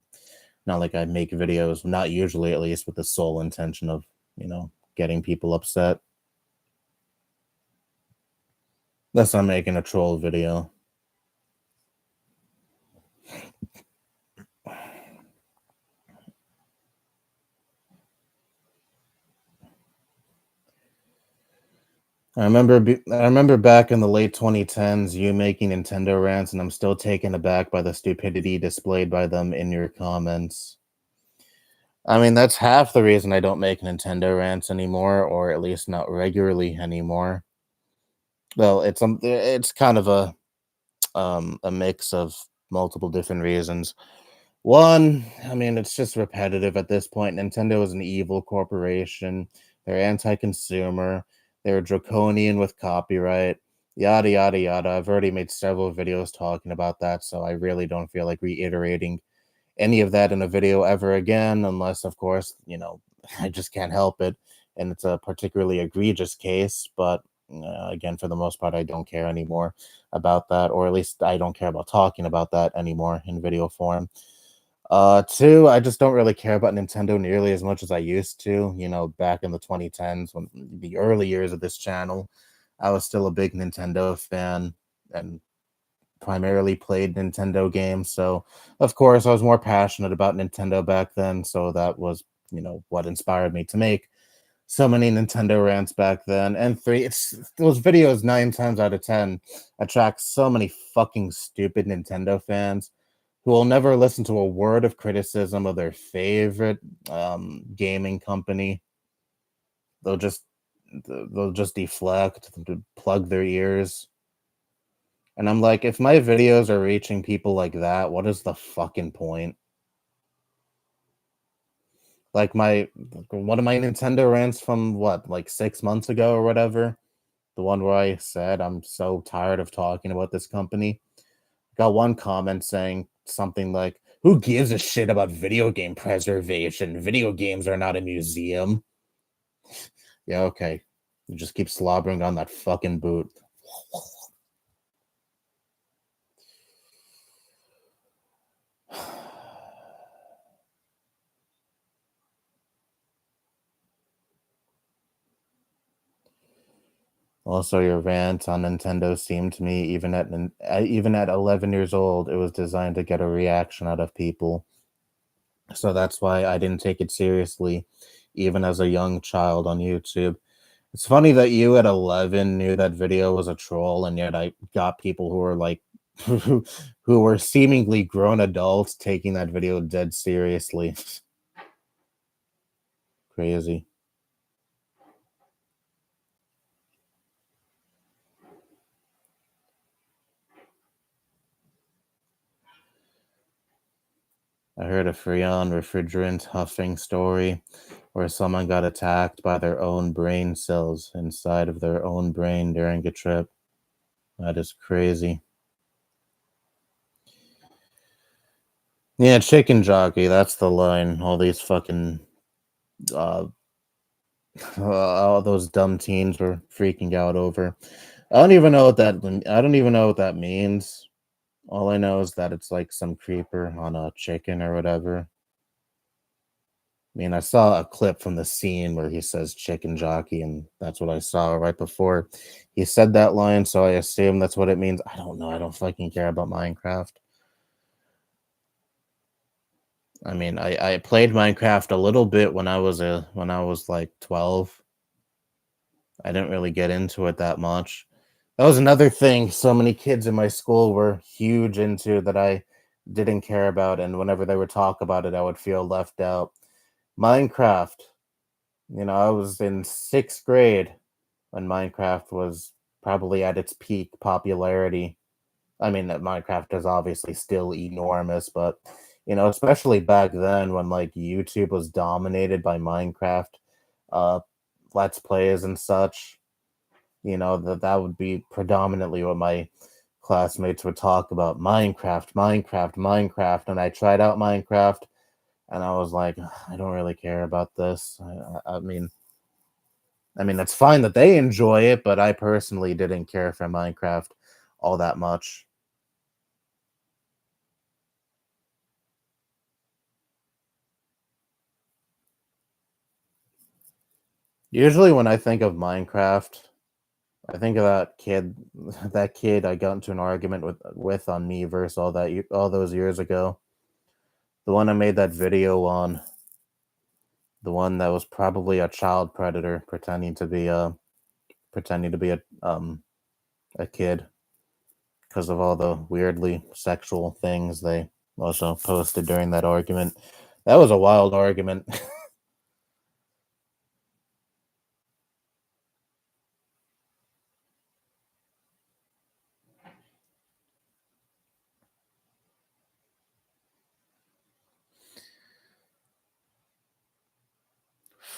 not like I make videos, not usually at least, with the sole intention of, you know, getting people upset. Unless I'm making a troll video. I remember back in the late 2010s, you making Nintendo rants, and I'm still taken aback by the stupidity displayed by them in your comments. I mean, that's half the reason I don't make Nintendo rants anymore, or at least not regularly anymore. Well, it's kind of a mix of multiple different reasons. One, I mean, it's just repetitive at this point. Nintendo is an evil corporation. They're anti-consumer. They're draconian with copyright. Yada yada yada. I've already made several videos talking about that, so I really don't feel like reiterating any of that in a video ever again, unless, of course, I just can't help it, and it's a particularly egregious case. But again, for the most part, I don't care anymore about that, or at least I don't care about talking about that anymore in video form. Two, I just don't really care about Nintendo nearly as much as I used to. Back in the 2010s, when the early years of this channel, I was still a big Nintendo fan and primarily played Nintendo games. So, of course, I was more passionate about Nintendo back then. So that was, what inspired me to make so many Nintendo rants back then. And three, it's those videos 9 times out of 10 attract so many fucking stupid Nintendo fans who will never listen to a word of criticism of their favorite gaming company. They'll just they'll just deflect, plug their ears. And I'm like, if my videos are reaching people like that, what is the fucking point? Like one of my Nintendo rants from what, like 6 months ago or whatever, the one where I said I'm so tired of talking about this company. Got one comment saying something like, "Who gives a shit about video game preservation? Video games are not a museum." Yeah, okay. You just keep slobbering on that fucking boot. Also, your rant on Nintendo seemed to me, even at 11 years old, it was designed to get a reaction out of people. So that's why I didn't take it seriously, even as a young child on YouTube. It's funny that you at 11 knew that video was a troll, and yet I got people who were like, who were seemingly grown adults taking that video dead seriously. Crazy. I heard a Freon refrigerant huffing story where someone got attacked by their own brain cells inside of their own brain during a trip. That is crazy. Yeah, chicken jockey, that's the line. All these fucking uh all those dumb teens were freaking out over. I don't even know what that means. All I know is that it's like some creeper on a chicken or whatever. I mean, I saw a clip from the scene where he says chicken jockey, and that's what I saw right before he said that line, so I assume that's what it means. I don't know. I don't fucking care about Minecraft. I mean, I played Minecraft a little bit when I was like 12. I didn't really get into it that much. That was another thing so many kids in my school were huge into that I didn't care about, and whenever they would talk about it, I would feel left out. Minecraft. I was in 6th grade when Minecraft was probably at its peak popularity. I mean, that Minecraft is obviously still enormous, but especially back then when like YouTube was dominated by Minecraft uh let's plays and such, that would be predominantly what my classmates would talk about. Minecraft, Minecraft, Minecraft, and I tried out Minecraft and I was like, I don't really care about this. I mean, it's fine that they enjoy it, but I personally didn't care for Minecraft all that much. Usually, when I think of Minecraft, I think of that kid, that kid I got into an argument with on Miiverse all those years ago. The one I made that video on, the one that was probably a child predator pretending to be a kid because of all the weirdly sexual things they also posted during that argument. That was a wild argument.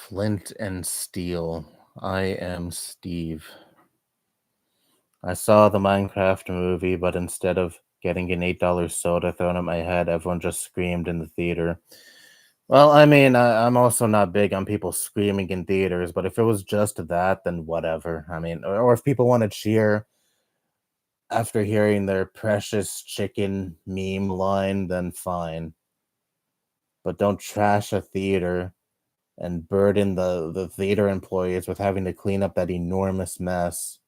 Flint and Steel. I am Steve. I saw the Minecraft movie, but instead of getting an $8 soda thrown at my head, everyone just screamed in the theater. Well, I mean, I'm also not big on people screaming in theaters, but if it was just that, then whatever. I mean, or if people want to cheer after hearing their precious chicken meme line, then fine. But don't trash a theater and burden the theater employees with having to clean up that enormous mess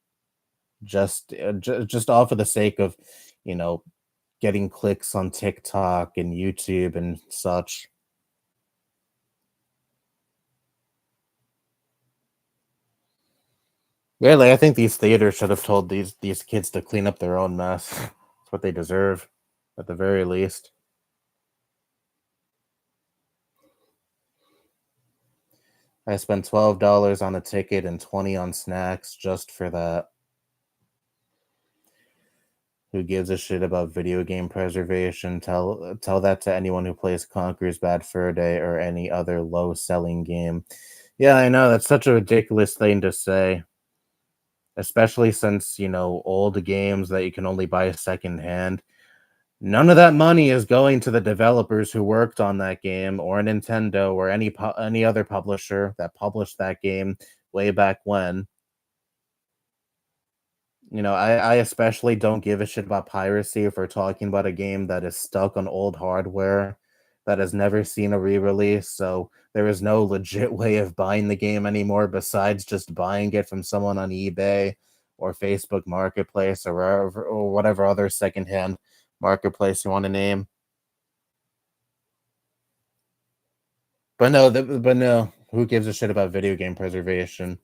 just off of the sake of, you know, getting clicks on TikTok and YouTube and such. Really, I think these theaters should have told these kids to clean up their own mess. It's what they deserve, at the very least. I spent $12 on a ticket and 20 on snacks just for that. Who gives a shit about video game preservation? Tell that to anyone who plays Conker's Bad Fur Day or any other low selling game. Yeah, I know that's such a ridiculous thing to say, especially since, old games that you can only buy secondhand. None of that money is going to the developers who worked on that game or Nintendo or any other publisher that published that game way back when. I especially don't give a shit about piracy if we're talking about a game that is stuck on old hardware that has never seen a re-release, so there is no legit way of buying the game anymore besides just buying it from someone on eBay or Facebook Marketplace or wherever or whatever other secondhand marketplace you want to name. But no, who gives a shit about video game preservation?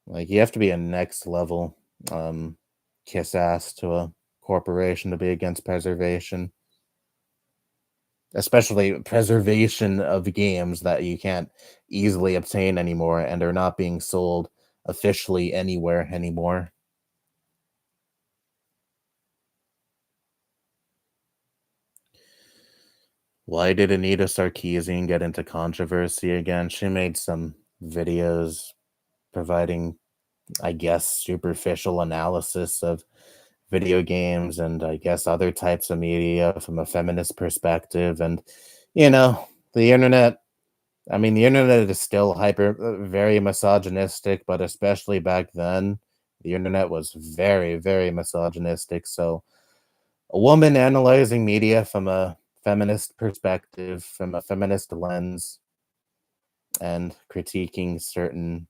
Like you have to be a next level um kiss ass to a corporation to be against preservation, especially preservation of games that you can't easily obtain anymore and are not being sold officially anywhere anymore. Why did Anita Sarkeesian get into controversy again? She made some videos providing, I guess, superficial analysis of video games and I guess other types of media from a feminist perspective. And, you know, the internet, I mean, the internet is still very misogynistic, but especially back then, the internet was very, very misogynistic. So, a woman analyzing media from a feminist perspective, from a feminist lens, and critiquing certain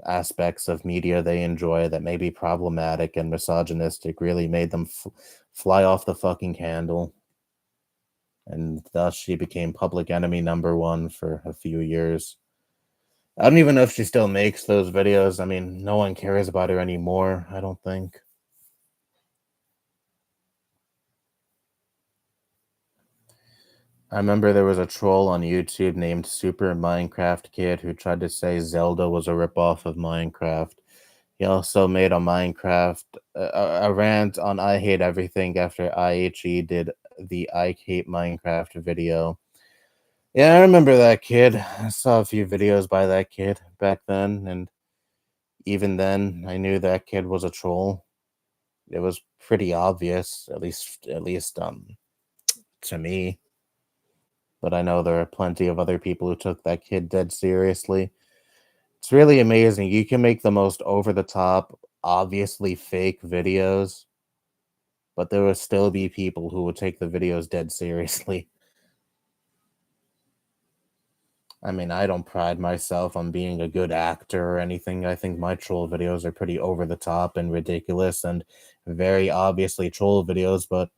aspects of media they enjoy that may be problematic and misogynistic really made them fly off the fucking handle. And thus she became public enemy number one for a few years. I don't even know if she still makes those videos. I mean, no one cares about her anymore, I don't think. I remember there was a troll on YouTube named Super Minecraft Kid who tried to say Zelda was a ripoff of Minecraft. He also made a Minecraft a rant on I hate everything after IHE did the I hate Minecraft video. Yeah, I remember that kid. I saw a few videos by that kid back then, and even then, I knew that kid was a troll. It was pretty obvious, at least to me. But I know there are plenty of other people who took that kid dead seriously. It's really amazing. You can make the most over the top, obviously fake videos, but there will still be people who will take the videos dead seriously. I mean, I don't pride myself on being a good actor or anything. I think my troll videos are pretty over the top and ridiculous and very obviously troll videos, but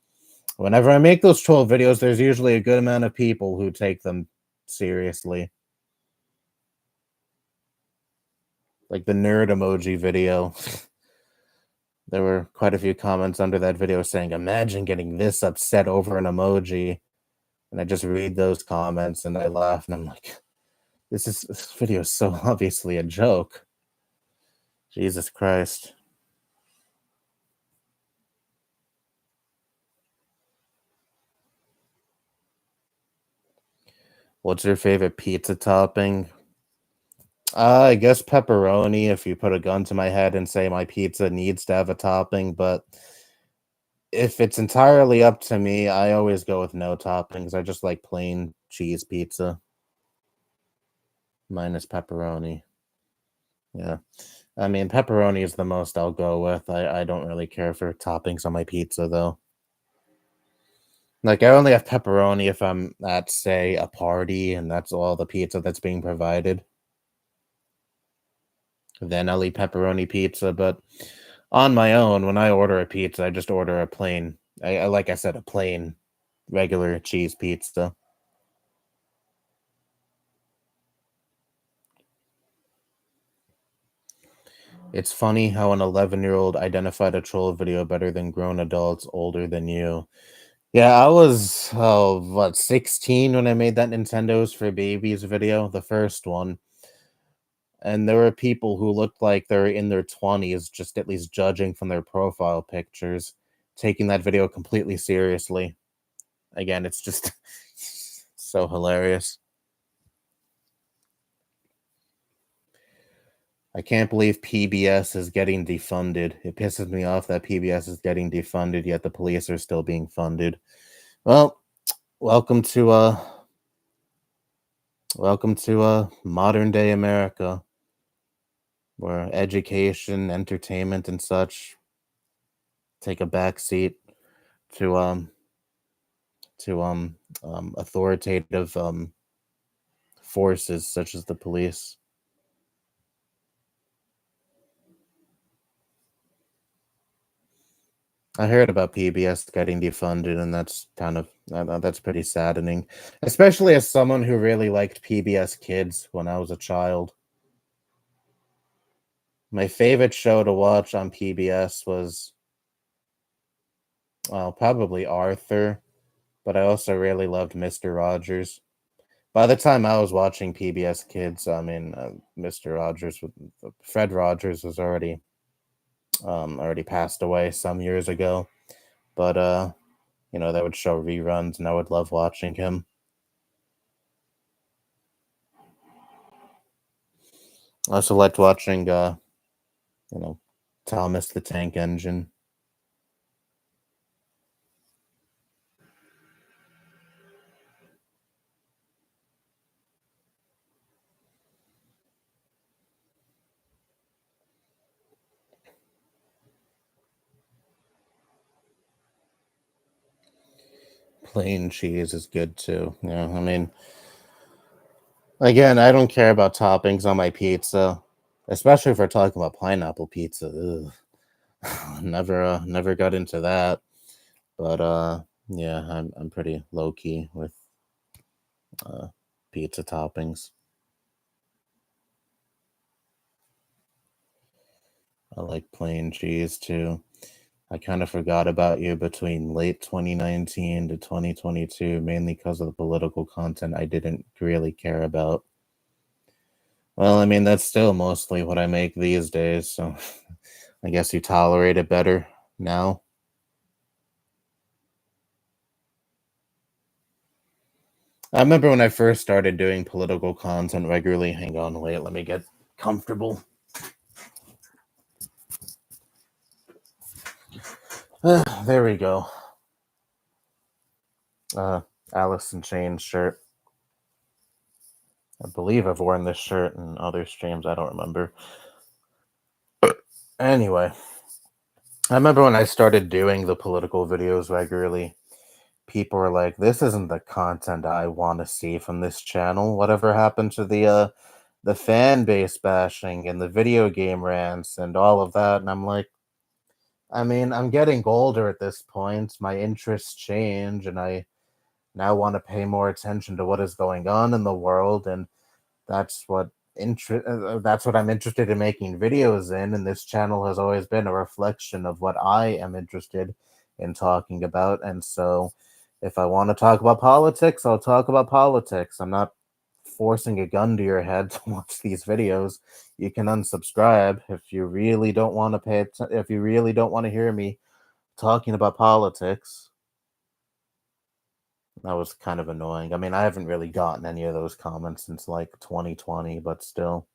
whenever I make those troll videos, there's usually a good amount of people who take them seriously. Like the nerd emoji video. There were quite a few comments under that video saying, "Imagine getting this upset over an emoji." And I just read those comments and I laugh and I'm like, this video is so obviously a joke. Jesus Christ. What's your favorite pizza topping? I guess pepperoni if you put a gun to my head and say my pizza needs to have a topping, but if it's entirely up to me, I always go with no toppings. I just like plain cheese pizza minus pepperoni. Yeah. I mean, pepperoni is the most I'll go with. I don't really care for toppings on my pizza though. Like I only have pepperoni if I'm at, say, a party and that's all the pizza that's being provided. Then I'll eat pepperoni pizza. But on my own, when I order a pizza, I just order a plain, like I said, a plain regular cheese pizza. It's funny how an 11-year-old identified a troll video better than grown adults older than you. Yeah, I was, what, 16 when I made that Nintendo's for Babies video, the first one. And there were people who looked like they're in their 20s, just at least judging from their profile pictures, taking that video completely seriously. Again, it's just so hilarious. I can't believe PBS is getting defunded. It pisses me off that PBS is getting defunded, yet the police are still being funded. Well, welcome to modern day America, where education, entertainment, and such take a back seat to authoritative forces such as the police. I heard about PBS getting defunded, and that's kind of that's pretty saddening, especially as someone who really liked PBS Kids when I was a child. My favorite show to watch on PBS was, well, probably Arthur, but I also really loved Mr. Rogers. By the time I was watching PBS Kids, I mean, Mr. Rogers, Fred Rogers was already passed away some years ago. But they would show reruns, and I would love watching him. I also liked watching, you know, Thomas the Tank Engine. Plain cheese is good too. Yeah, I mean, again, I don't care about toppings on my pizza, especially if we're talking about pineapple pizza. Ugh. Never got into that. But yeah, I'm pretty low key with uh pizza toppings. I like plain cheese too. I kind of forgot about you between late 2019 to 2022, mainly because of the political content I didn't really care about. Well, I mean, that's still mostly what I make these days, so I guess you tolerate it better now. I remember when I first started doing political content regularly. Hang on, wait, let me get comfortable. There we go. Uh, Alice in Chains shirt. I believe I've worn this shirt in other streams. I don't remember. Anyway, I remember when I started doing the political videos regularly, people were like, "This isn't the content I want to see from this channel. Whatever happened to the fan base bashing and the video game rants and all of that?" And I'm like, I mean, I'm getting older at this point. My interests change, and I now want to pay more attention to what is going on in the world, and that's what that's what I'm interested in making videos in, and this channel has always been a reflection of what I am interested in talking about. And so if I want to talk about politics, I'll talk about politics. I'm not forcing a gun to your head to watch these videos. You can unsubscribe if you really don't want to if you really don't want to hear me talking about politics. That was kind of annoying. I mean, I haven't really gotten any of those comments since like 2020, but still,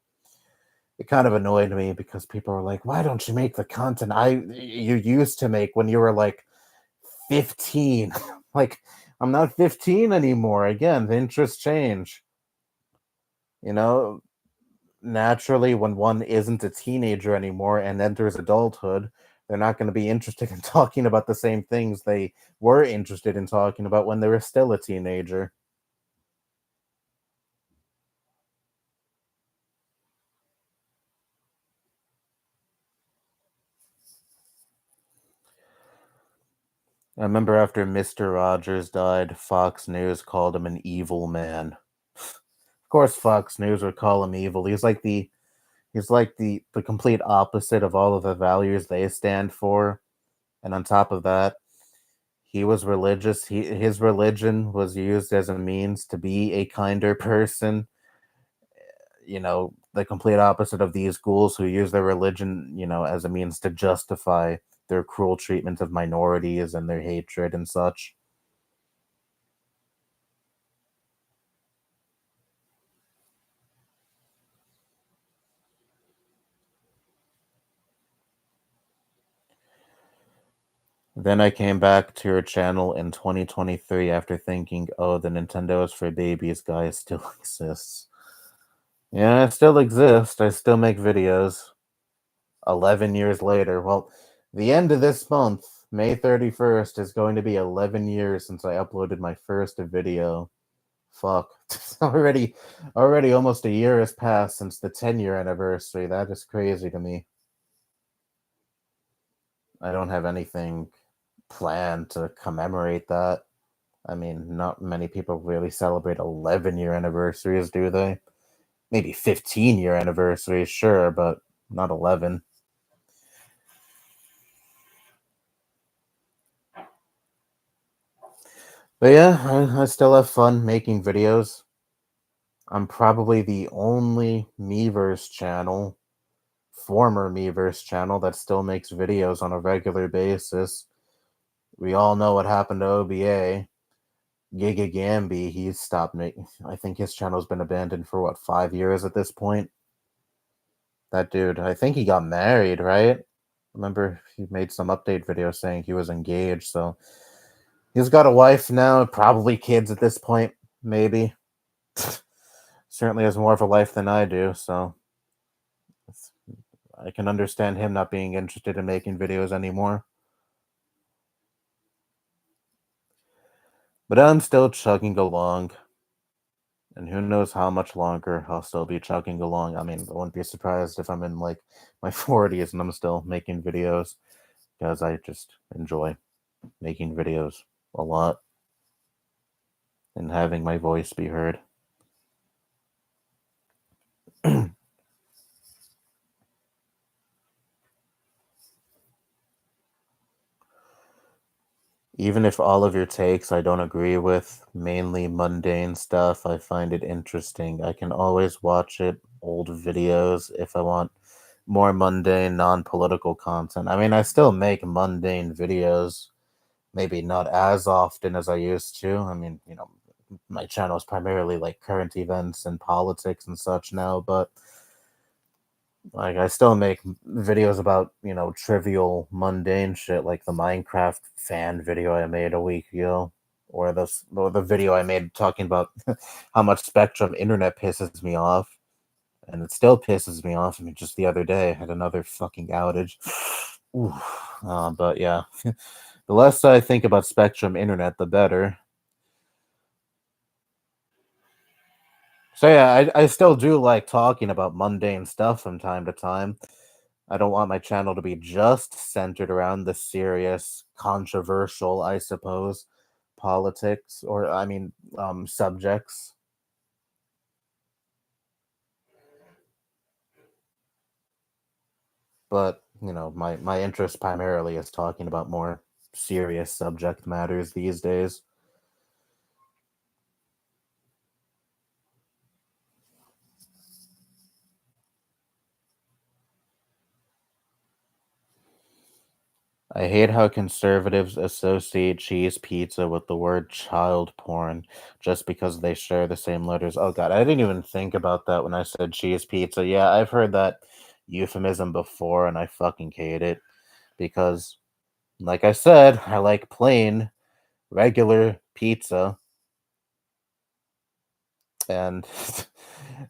it kind of annoyed me because people were like, "Why don't you make the content you used to make when you were like 15?" Like, I'm not 15 anymore. Again, the interests change. You know, naturally, when one isn't a teenager anymore and enters adulthood, they're not going to be interested in talking about the same things they were interested in talking about when they were still a teenager. I remember after Mr. Rogers died, Fox News called him an evil man. Of course, Fox News would call him evil. He's like the complete opposite of all of the values they stand for. And on top of that, he was religious. His religion was used as a means to be a kinder person. The complete opposite of these ghouls who use their religion, as a means to justify their cruel treatment of minorities and their hatred and such. Then I came back to your channel in 2023 after thinking, oh, the Nintendo is for babies guy still exists. Yeah, it still exists. I still make videos 11 years later. Well, the end of this month, May 31st, is going to be 11 years since I uploaded my first video. Fuck. Already almost a year has passed since the 10-year anniversary. That is crazy to me. I don't have anything planned to commemorate that. I mean, not many people really celebrate 11-year anniversaries, do they? Maybe 15-year anniversaries, sure, but not 11. But yeah, I still have fun making videos. I'm probably the only Miiverse channel, former Miiverse channel, that still makes videos on a regular basis. We all know what happened to OBA. Giga Gamby, he's stopped making. I think his channel's been abandoned for what, 5 years at this point? That dude, I think he got married, right? Remember, he made some update video saying he was engaged, so he's got a wife now, probably kids at this point, maybe. Certainly has more of a life than I do, so I can understand him not being interested in making videos anymore. But I'm still chugging along, and who knows how much longer I'll still be chugging along. I mean, I wouldn't be surprised if I'm in like my 40s and I'm still making videos because I just enjoy making videos a lot and having my voice be heard. Even if all of your takes I don't agree with, mainly mundane stuff, I find it interesting. I can always watch it, old videos, if I want more mundane, non political content. I mean, I still make mundane videos, maybe not as often as I used to. I mean, my channel is primarily like current events and politics and such now, but like I still make videos about, trivial, mundane shit like the Minecraft fan video I made a week ago, or the video I made talking about how much Spectrum internet pisses me off, and it still pisses me off. I mean, just the other day I had another fucking outage. Ooh. But yeah, the less I think about Spectrum internet, the better. So yeah, I still do like talking about mundane stuff from time to time. I don't want my channel to be just centered around the serious, controversial, I suppose, politics or I mean, subjects. But my interest primarily is talking about more serious subject matters these days. I hate how conservatives associate cheese pizza with the word child porn just because they share the same letters. Oh god, I didn't even think about that when I said cheese pizza. Yeah, I've heard that euphemism before and I fucking hate it because like I said, I like plain regular pizza and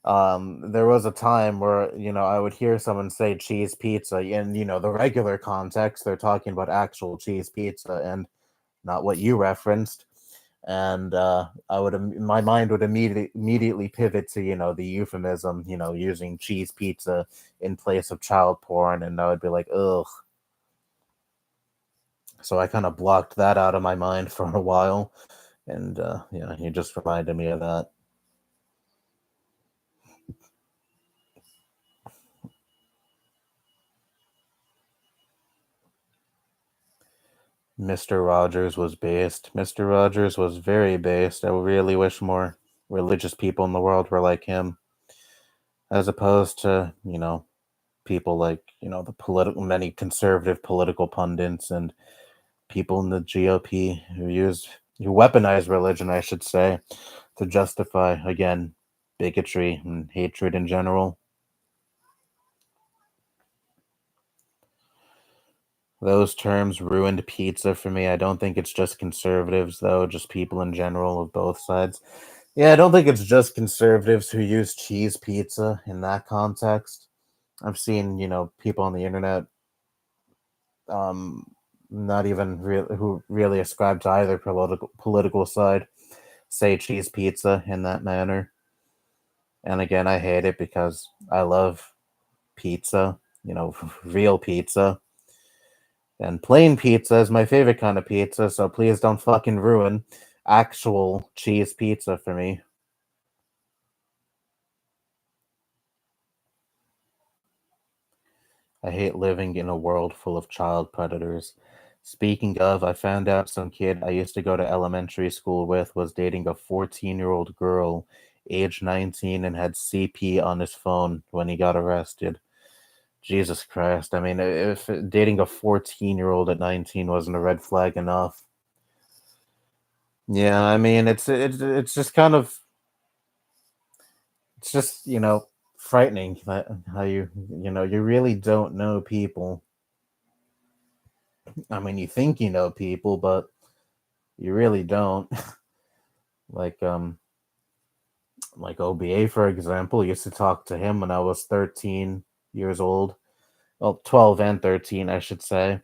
there was a time where I would hear someone say cheese pizza in the regular context. They're talking about actual cheese pizza and not what you referenced. And my mind would immediately pivot to the euphemism, using cheese pizza in place of child porn, and I would be like, ugh. So I kind of blocked that out of my mind for a while, and yeah, you just reminded me of that. Mr. Rogers was based. Mr. Rogers was very based. I really wish more religious people in the world were like him, as opposed to people like the political many conservative political pundits and people in the GOP who weaponize religion, I should say, to justify again bigotry and hatred in general. Those terms ruined pizza for me. I don't think it's just conservatives though, just people in general of both sides. Yeah, I don't think it's just conservatives who use cheese pizza in that context. I've seen, people on the internet um not even who really ascribe to either political side say cheese pizza in that manner. And again, I hate it because I love pizza, real pizza. And plain pizza is my favorite kind of pizza, so please don't fucking ruin actual cheese pizza for me. I hate living in a world full of child predators. Speaking of, I found out some kid I used to go to elementary school with was dating a 14-year-old girl, age 19, and had CP on his phone when he got arrested. Jesus Christ. I mean, if dating a 14-year-old at 19 wasn't a red flag enough. Yeah, I mean, it's just kind of it's just, frightening that how you really don't know people. I mean, you think you know people, but you really don't. like like OBA for example, used to talk to him when I was 13 years old. Well, 12 and 13, I should say.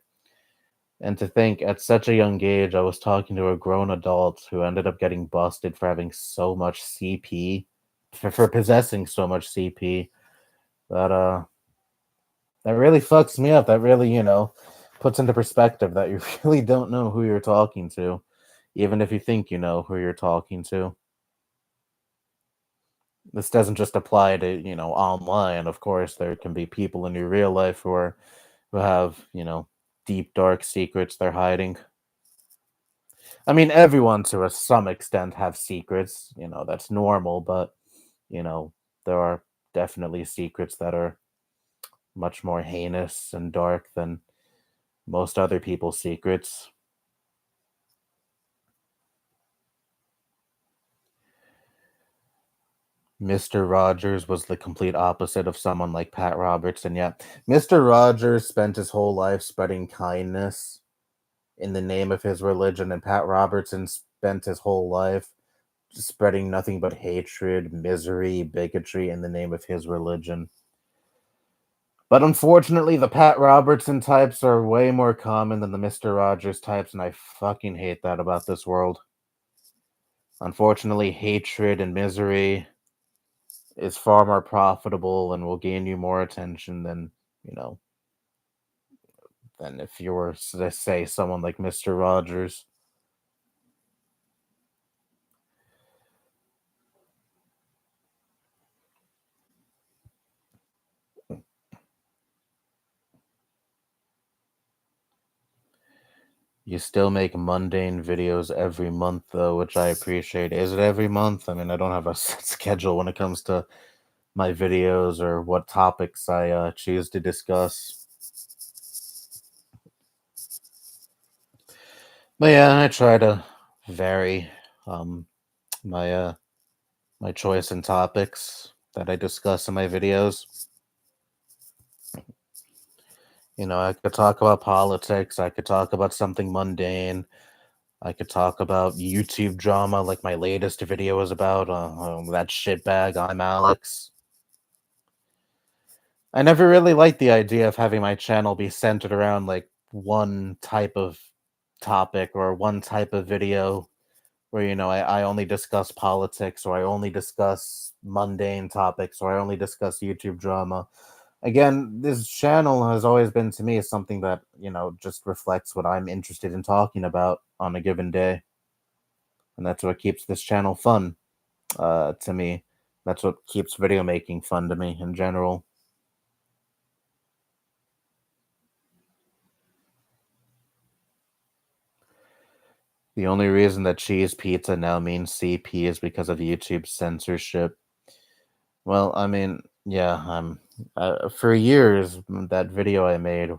And to think at such a young age, I was talking to a grown adult who ended up getting busted for having so much CP, for possessing so much CP, that that really fucks me up. That really, puts into perspective that you really don't know who you're talking to, even if you think you know who you're talking to. This doesn't just apply to, online. Of course, there can be people in your real life who have, deep dark secrets they're hiding. I mean, everyone to some extent have secrets, that's normal, but, you know, there are definitely secrets that are much more heinous and dark than most other people's secrets. Mr. Rogers was the complete opposite of someone like Pat Robertson. Yeah. Mr. Rogers spent his whole life spreading kindness in the name of his religion, and Pat Robertson spent his whole life spreading nothing but hatred, misery, bigotry in the name of his religion. But unfortunately, the Pat Robertson types are way more common than the Mr. Rogers types, and I fucking hate that about this world. Unfortunately, hatred and misery is far more profitable and will gain you more attention than, you know, than if you were to say someone like Mr. Rogers. You still make mundane videos every month, though, which I appreciate. Is it every month? I mean, I don't have a set schedule when it comes to my videos or what topics I choose to discuss. But yeah, I try to vary um my my choice in topics that I discuss in my videos. I could talk about politics, I could talk about something mundane, I could talk about YouTube drama like my latest video was about that shitbag I'm Alex. I never really liked the idea of having my channel be centered around like one type of topic or one type of video where I only discuss politics or I only discuss mundane topics or I only discuss YouTube drama. Again, this channel has always been to me something that, just reflects what I'm interested in talking about on a given day. And that's what keeps this channel fun to me. That's what keeps video making fun to me in general. The only reason that cheese pizza now means CP is because of YouTube censorship. Well, I mean, yeah, for years that video I made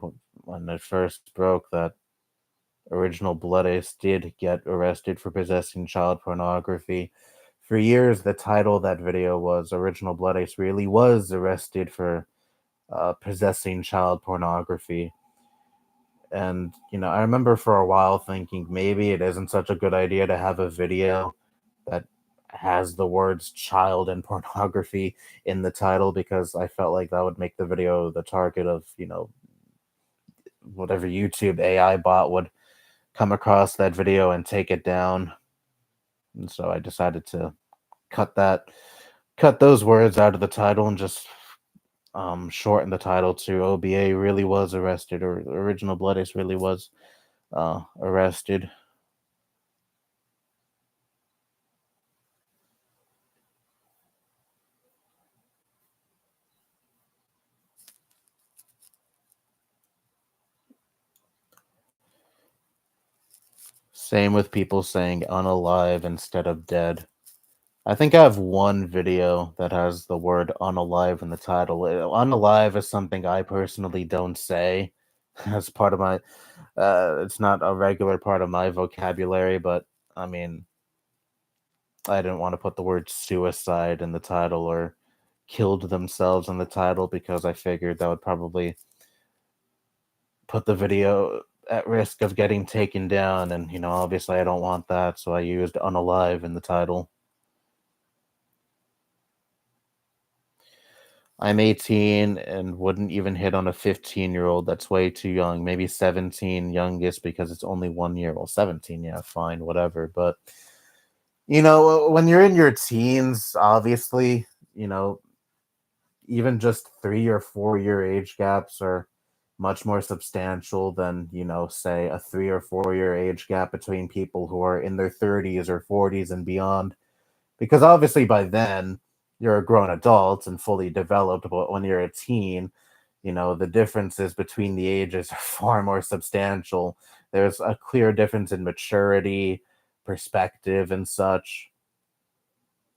when it first broke that original Blood Ace did get arrested for possessing child pornography. For years, the title of that video was Original Blood Ace really was arrested for possessing child pornography. And, I remember for a while thinking maybe it isn't such a good idea to have a video that has the words child and pornography in the title because I felt like that would make the video the target of, whatever YouTube AI bot would come across that video and take it down. And so I decided to cut that cut those words out of the title and just shorten the title to OBA really was arrested or Original Blood Ace really was arrested. Same with people saying unalive instead of dead. I think I have one video that has the word unalive in the title. Unalive is something I personally don't say as part of my it's not a regular part of my vocabulary, but I mean, I didn't want to put the word suicide in the title or killed themselves in the title because I figured that would probably put the video at risk of getting taken down and obviously I don't want that, so I used unalive in the title. I'm 18 and wouldn't even hit on a 15-year-old. That's way too young. Maybe 17 youngest because it's only 1 year. Well, 17, yeah, fine, whatever. But, when you're in your teens, obviously, you know, even just 3 or 4 year age gaps are much more substantial than, say a 3 or 4 year age gap between people who are in their 30s or 40s and beyond. Because obviously by then you're a grown adult and fully developed, but when you're a teen, the differences between the ages are far more substantial. There's a clear difference in maturity, perspective, and such.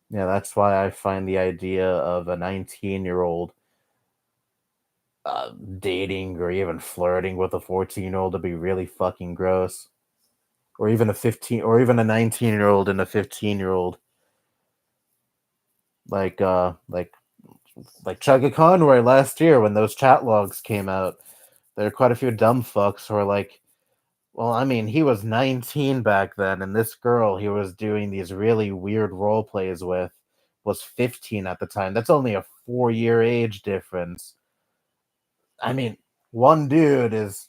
Yeah, that's why I find the idea of a 19-year-old dating or even flirting with a 14-year-old to be really fucking gross. Or even a 15 or even a 19-year-old and a 15-year-old. Like Chugga Conroy last year when those chat logs came out. There are quite a few dumb fucks who are like, well, I mean, he was 19 back then, and this girl he was doing these really weird role plays with was 15 at the time. That's only a 4 year age difference. I mean, one dude is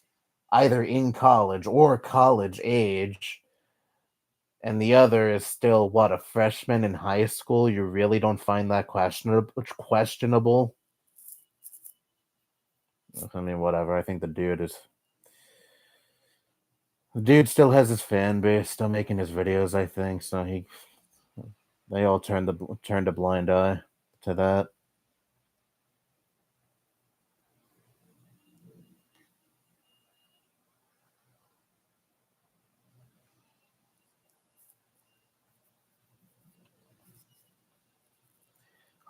either in college or college age, and the other is still what, a freshman in high school. You really don't find that questionable? I mean, whatever. I think the dude still has his fan base, still making his videos. I think so. They all turned a blind eye to that.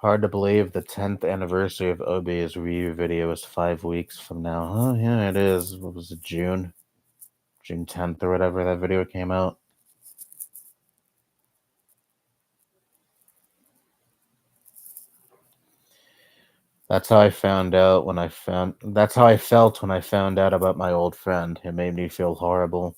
Hard to believe the 10th anniversary of Obi's review video is 5 weeks from now. Oh yeah, it is. What was it, June? June 10th or whatever that video came out. That's how I found out when I found that's how I felt when I found out about my old friend. It made me feel horrible.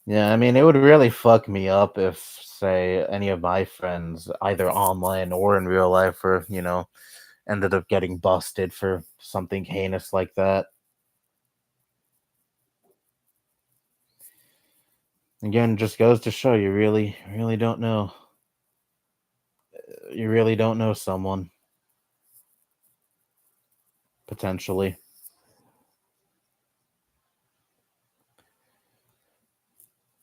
Yeah, I mean, it would really fuck me up if, say, any of my friends, either online or in real life, ended up getting busted for something heinous like that. Again, just goes to show you really don't know. You really don't know someone, potentially.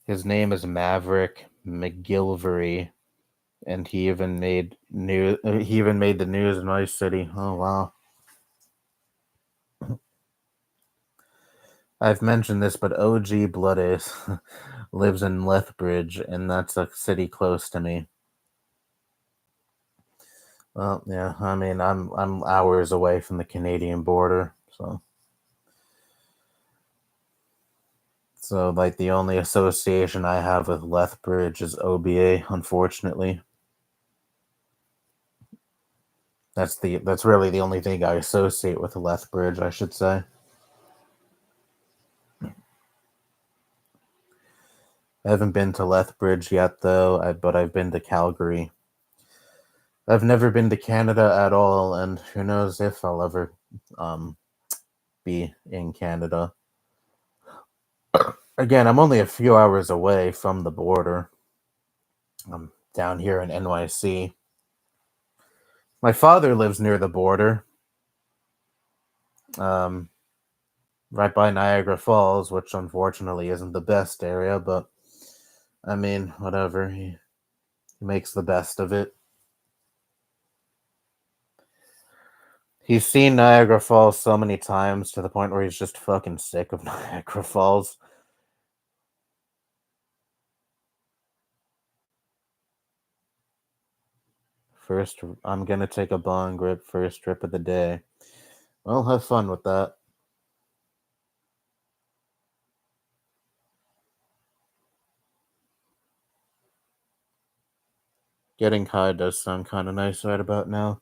His name is Maverick McGilvery, and he even made the news in my city. Oh wow. I've mentioned this, but OG Bloodace lives in Lethbridge, and that's a city close to me. Well, yeah, I mean, I'm hours away from the Canadian border, so like the only association I have with Lethbridge is OBA, unfortunately. That's really the only thing I associate with Lethbridge, I should say. I haven't been to Lethbridge yet, though. But I've been to Calgary. I've never been to Canada at all, and who knows if I'll ever um, be in Canada. Again, I'm only a few hours away from the border. I'm down here in NYC. My father lives near the border, um, right by Niagara Falls, which unfortunately isn't the best area, but I mean, whatever. He makes the best of it. He's seen Niagara Falls so many times to the point where he's just fucking sick of Niagara Falls. First, I'm gonna take a bong rip, first trip of the day. Well, have fun with that. Getting high does sound kind of nice right about now.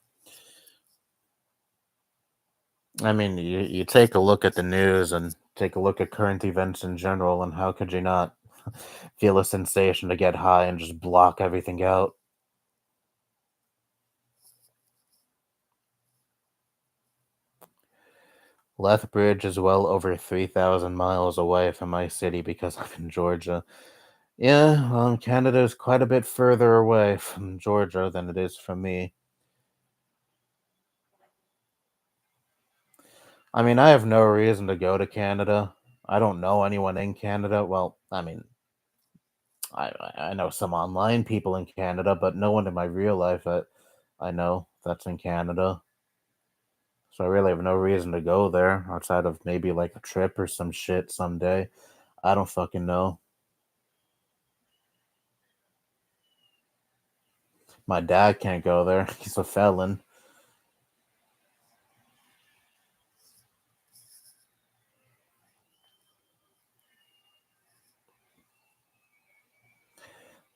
I mean, you take a look at the news and take a look at current events in general, and how could you not feel a sensation to get high and just block everything out? Lethbridge is well over 3,000 miles away from my city because I'm in Georgia. Yeah, well, Canada is quite a bit further away from Georgia than it is from me. I mean, I have no reason to go to Canada. I don't know anyone in Canada. Well, I mean, I know some online people in Canada, but no one in my real life that I know that's in Canada. So I really have no reason to go there outside of maybe like a trip or some shit someday. I don't fucking know. My dad can't go there. He's a felon.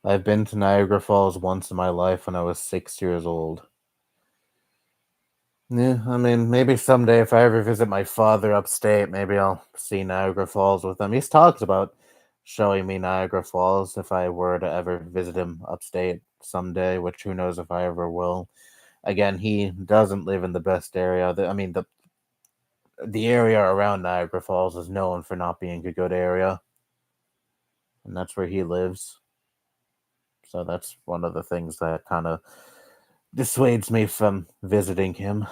I've been to Niagara Falls once in my life when I was 6 years old. Yeah, I mean, maybe someday if I ever visit my father upstate, maybe I'll see Niagara Falls with him. He's talked about showing me Niagara Falls if I were to ever visit him upstate someday, which who knows if I ever will. Again, he doesn't live in the best area. I mean, the area around Niagara Falls is known for not being a good area, and that's where he lives. So that's one of the things that kind of dissuades me from visiting him.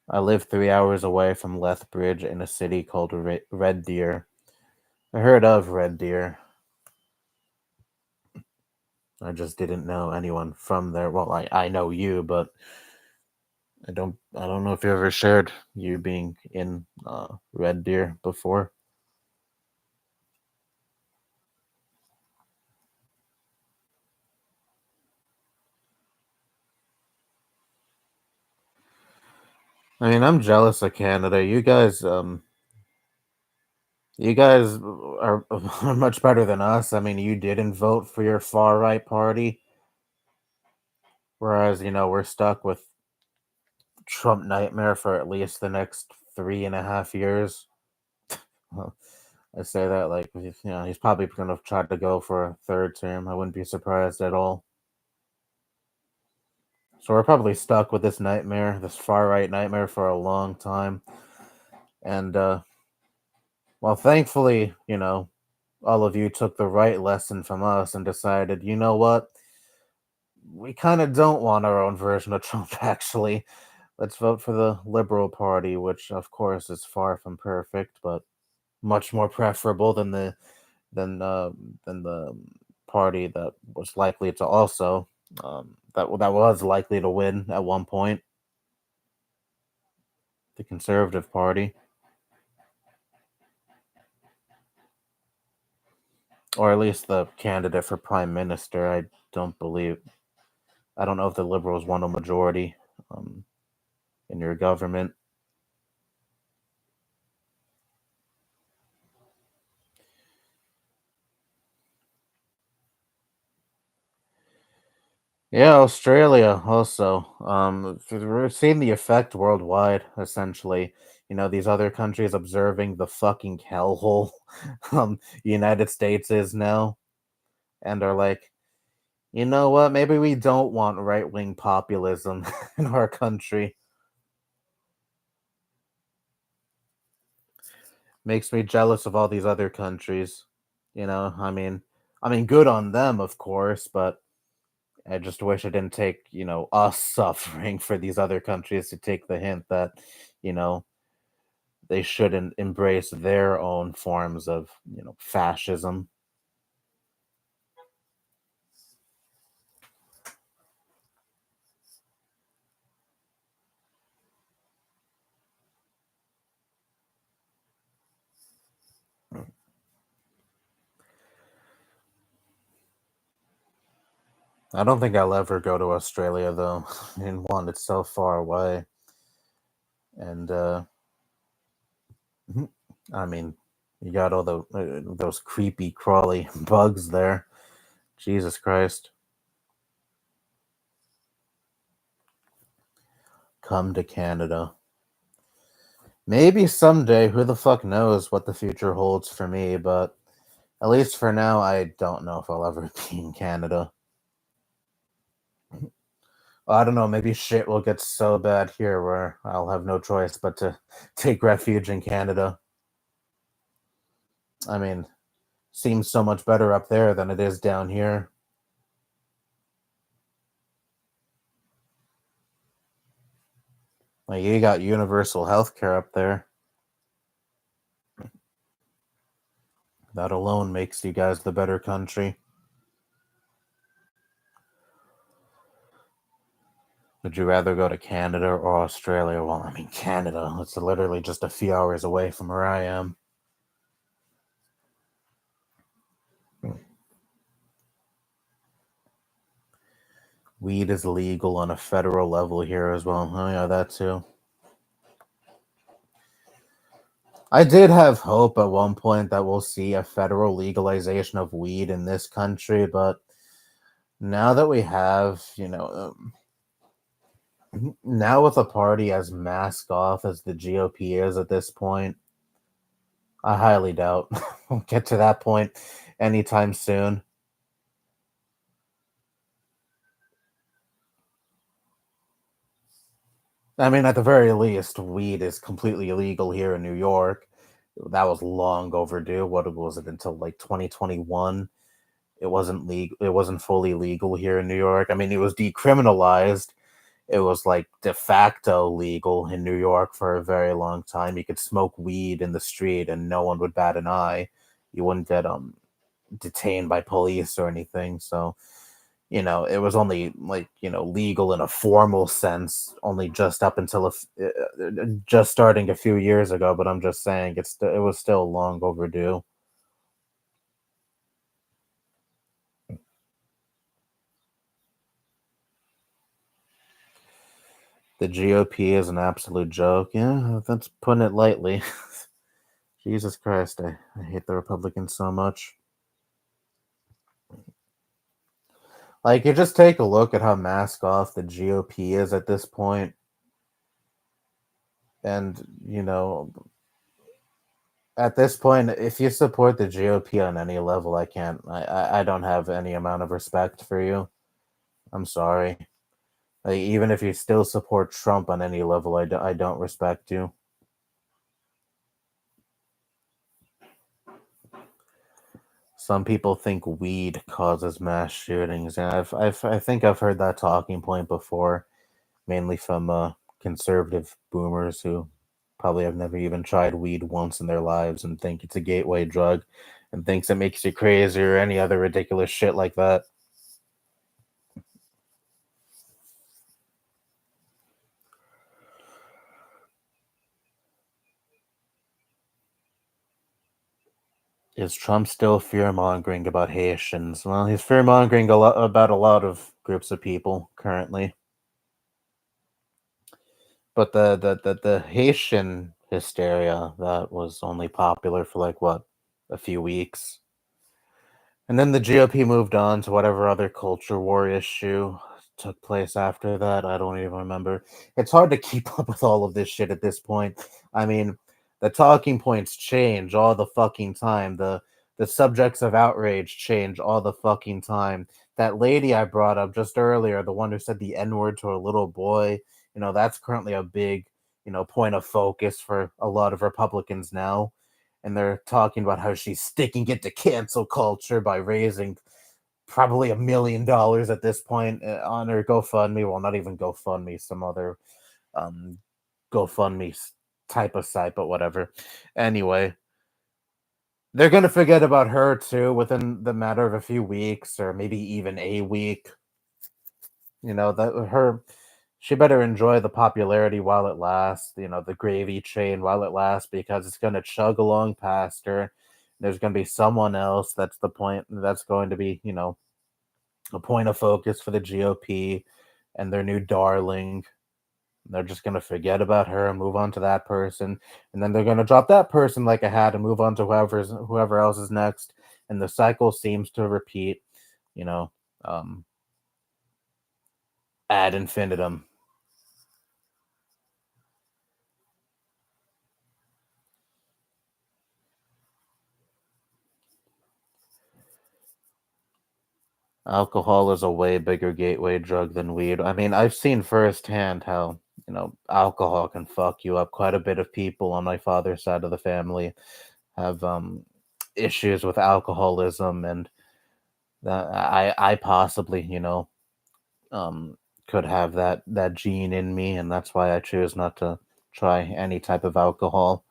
I live 3 hours away from Lethbridge in a city called Red Deer. I heard of Red Deer. I just didn't know anyone from there. Well, I know you, but I don't know if you ever shared you being in Red Deer before. I mean, I'm jealous of Canada. You guys are much better than us. I mean, you didn't vote for your far right party, whereas we're stuck with Trump nightmare for at least the next 3.5 years. Well, I say that like he's probably going to try to go for a third term. I wouldn't be surprised at all. So we're probably stuck with this nightmare, this far right nightmare, for a long time. And well, thankfully, all of you took the right lesson from us and decided, you know what, we kind of don't want our own version of Trump. Actually, let's vote for the Liberal Party, which of course is far from perfect, but much more preferable than uh, than the party that was likely to also that was likely to win at one point, the Conservative Party, or at least the candidate for Prime Minister. Don't believe. I don't know if the Liberals won a majority um, in your government. Yeah, Australia also. We're seeing the effect worldwide, essentially. These other countries observing the fucking hellhole United States is now, and are like, you know what? Maybe we don't want right wing populism in our country. Makes me jealous of all these other countries. I mean, good on them, of course, but I just wish it didn't take, us suffering for these other countries to take the hint that, you know, they shouldn't embrace their own forms of, fascism. I don't think I'll ever go to Australia though. In one, it's so far away, and I mean, you got all those creepy crawly bugs there. Jesus Christ! Come to Canada. Maybe someday. Who the fuck knows what the future holds for me? But at least for now, I don't know if I'll ever be in Canada. I don't know. Maybe shit will get so bad here where I'll have no choice but to take refuge in Canada. I mean, seems so much better up there than it is down here. Like, you got universal health care up there. That alone makes you guys the better country. Would you rather go to Canada or Australia? Well, I mean, Canada. It's literally just a few hours away from where I am. Weed is legal on a federal level here as well. Oh, yeah, that too. I did have hope at one point that we'll see a federal legalization of weed in this country, but now that we have, now with a party as mask off as the GOP is at this point, I highly doubt we'll get to that point anytime soon. I mean, at the very least, weed is completely illegal here in New York. That was long overdue. What was it until like 2021? It wasn't legal. It wasn't fully legal here in New York. I mean, it was decriminalized. It was like de facto legal in New York for a very long time. You could smoke weed in the street and no one would bat an eye. You wouldn't get detained by police or anything. So, it was only like, legal in a formal sense only just up until just starting a few years ago, but I'm just saying it was still long overdue. The GOP is an absolute joke. Yeah, that's putting it lightly. Jesus Christ, I hate the Republicans so much. Like, you just take a look at how mask off the GOP is at this point, and at this point, if you support the GOP on any level, I can't. I don't have any amount of respect for you. I'm sorry. Like, even if you still support Trump on any level, I don't respect you. Some people think weed causes mass shootings, and I think I've heard that talking point before, mainly from conservative boomers who probably have never even tried weed once in their lives and think it's a gateway drug and thinks it makes you crazy or any other ridiculous shit like that. Is Trump still fear mongering about Haitians? Well, he's fear mongering a lot about a lot of groups of people currently. But the Haitian hysteria that was only popular for like what, a few weeks. And then the GOP moved on to whatever other culture war issue took place after that. I don't even remember. It's hard to keep up with all of this shit at this point. I mean, the talking points change all the fucking time. The subjects of outrage change all the fucking time. That lady I brought up just earlier, the one who said the N-word to a little boy, that's currently a big, point of focus for a lot of Republicans now, and they're talking about how she's sticking it to cancel culture by raising probably $1 million at this point on her GoFundMe. Well, not even GoFundMe, some other um, GoFundMe type of site, but whatever. Anyway, they're gonna forget about her too within the matter of a few weeks, or maybe even a week. That her she better enjoy the popularity while it lasts, the gravy train while it lasts, because it's going to chug along past her. There's going to be someone else that's going to be, a point of focus for the GOP and their new darling. They're just going to forget about her and move on to that person. And then they're going to drop that person like a hat and move on to whoever else is next. And the cycle seems to repeat, you know, um, ad infinitum. Alcohol is a way bigger gateway drug than weed. I mean, I've seen firsthand how, alcohol can fuck you up. Quite a bit of people on my father's side of the family have issues with alcoholism, and that I possibly, um could have that gene in me, and that's why I choose not to try any type of alcohol.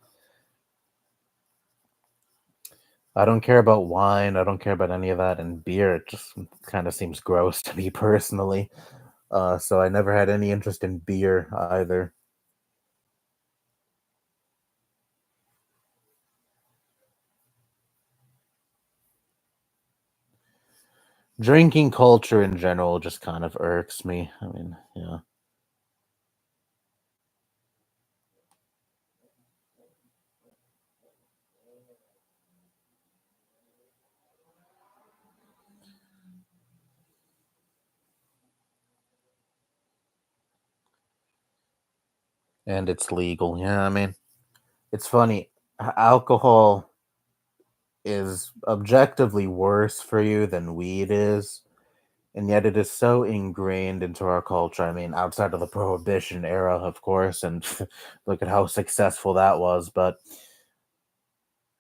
I don't care about wine, I don't care about any of that, and beer, it just kind of seems gross to me personally. So I never had any interest in beer either. Drinking culture in general just kind of irks me. I mean, yeah. And it's legal. Yeah, I mean, it's funny. Alcohol is objectively worse for you than weed is, and yet it is so ingrained into our culture. I mean, outside of the prohibition era, of course, and look at how successful that was, but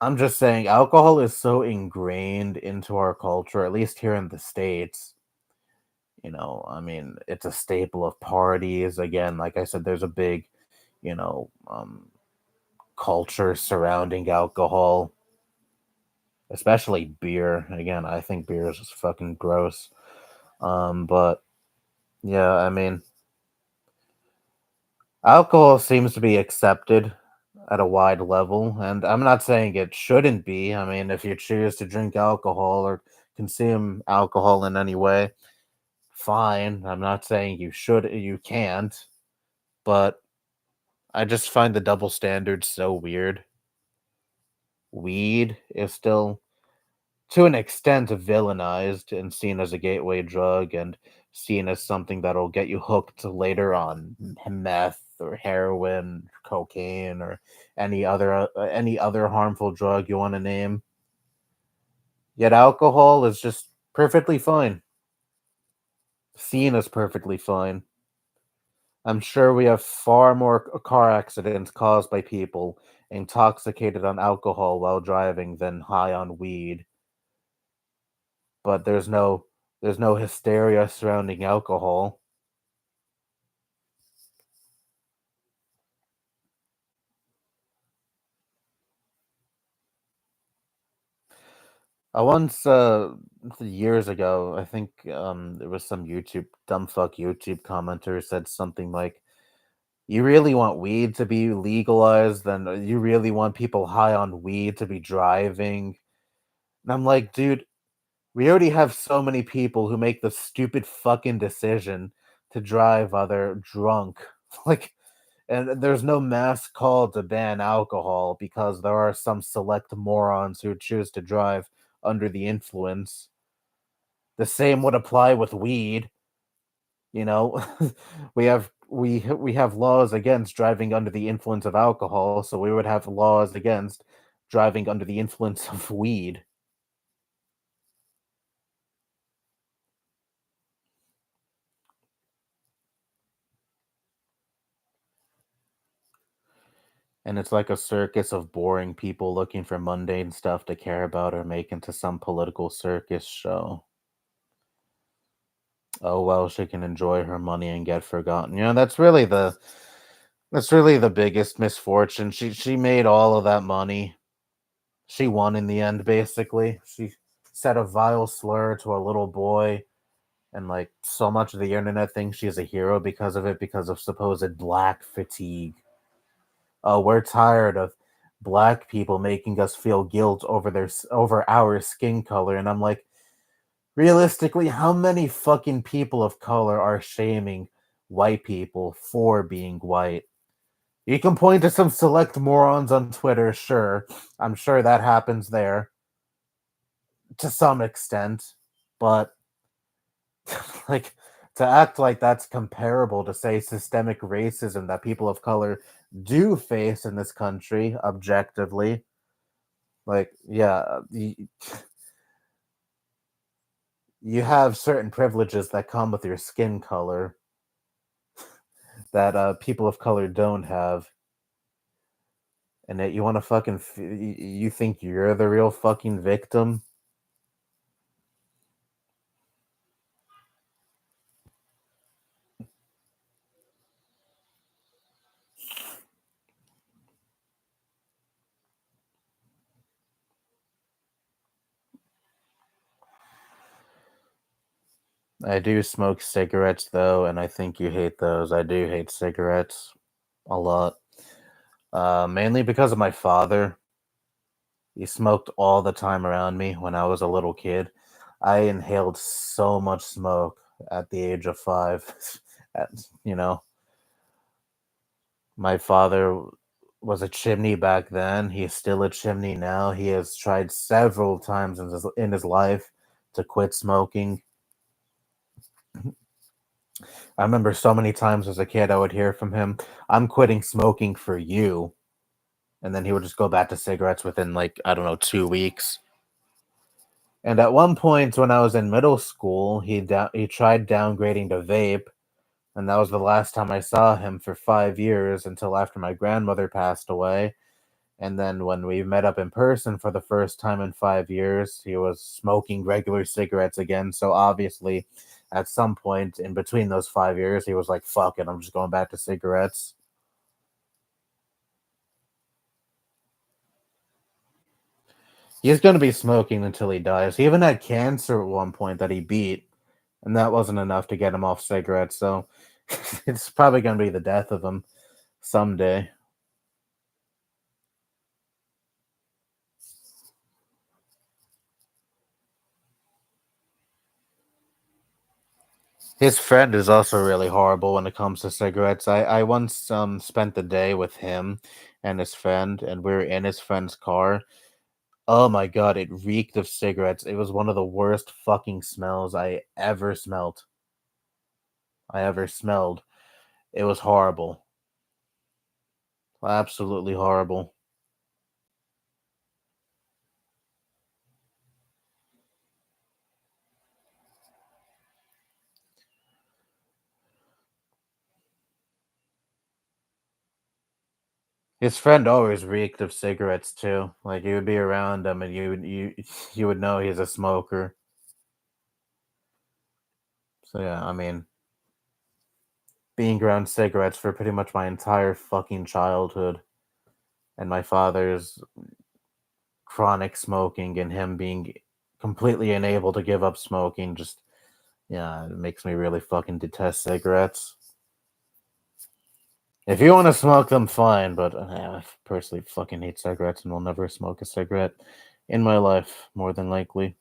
I'm just saying alcohol is so ingrained into our culture, at least here in the States. I mean, it's a staple of parties. Again, like I said, there's a big, you know, um, culture surrounding alcohol, especially beer. Again, I think beer is just fucking gross. But yeah, I mean, alcohol seems to be accepted at a wide level, and I'm not saying it shouldn't be. I mean, if you choose to drink alcohol or consume alcohol in any way, fine. I'm not saying you can't. but I just find the double standard so weird. Weed is still, to an extent, villainized and seen as a gateway drug and seen as something that'll get you hooked later on meth or heroin, cocaine, or any other harmful drug you want to name. Yet alcohol is just perfectly fine, seen as perfectly fine. I'm sure we have far more car accidents caused by people intoxicated on alcohol while driving than high on weed, but there's no hysteria surrounding alcohol. I once years ago, I think there was some YouTube dumb fuck YouTube commenter said something like, "You really want weed to be legalized? Then you really want people high on weed to be driving?" And I'm like, dude, we already have so many people who make the stupid fucking decision to drive while they're drunk. Like, and there's no mass call to ban alcohol because there are some select morons who choose to drive under the influence. The same would apply with weed, you know. We have laws against driving under the influence of alcohol, so we would have laws against driving under the influence of weed. And it's like a circus of boring people looking for mundane stuff to care about or make into some political circus show. Oh well, she can enjoy her money and get forgotten. That's really the biggest misfortune. She made all of that money. She won in the end, basically. She said a vile slur to a little boy, and like so much of the internet thinks she's a hero because of it, because of supposed black fatigue. Oh, we're tired of black people making us feel guilt over our skin color, and I'm like, realistically, how many fucking people of color are shaming white people for being white? You can point to some select morons on Twitter, sure. I'm sure that happens there to some extent, but like to act like that's comparable to say systemic racism that people of color do face in this country objectively, like yeah, you have certain privileges that come with your skin color that people of color don't have, and that you want to you think you're the real fucking victim. I do smoke cigarettes though, and I think you hate those. I do hate cigarettes a lot. Mainly because of my father. He smoked all the time around me when I was a little kid. I inhaled so much smoke at the age of 5. At, you know, my father was a chimney back then. He is still a chimney now. He has tried several times in his life to quit smoking. I remember so many times as a kid I would hear from him, "I'm quitting smoking for you." And then he would just go back to cigarettes within, like, I don't know, 2 weeks. And at one point when I was in middle school, he tried downgrading to vape, and that was the last time I saw him for 5 years until after my grandmother passed away. And then when we met up in person for the first time in 5 years, he was smoking regular cigarettes again. So obviously, at some point in between those 5 years, he was like, "Fuck it, I'm just going back to cigarettes." He's gonna be smoking until he dies. He even had cancer at one point that he beat, and that wasn't enough to get him off cigarettes. So it's probably gonna be the death of him someday. His friend is also really horrible when it comes to cigarettes. I once spent the day with him and his friend, and we were in his friend's car. Oh my god, it reeked of cigarettes. It was one of the worst fucking smells I ever smelled. It was horrible. Absolutely horrible. His friend always reeked of cigarettes too. Like you would be around him and you would know he's a smoker. So yeah, I mean, being around cigarettes for pretty much my entire fucking childhood and my father's chronic smoking and him being completely unable to give up smoking just yeah, it makes me really fucking detest cigarettes. If you want to smoke them, fine, but I personally fucking hate cigarettes and will never smoke a cigarette in my life, more than likely.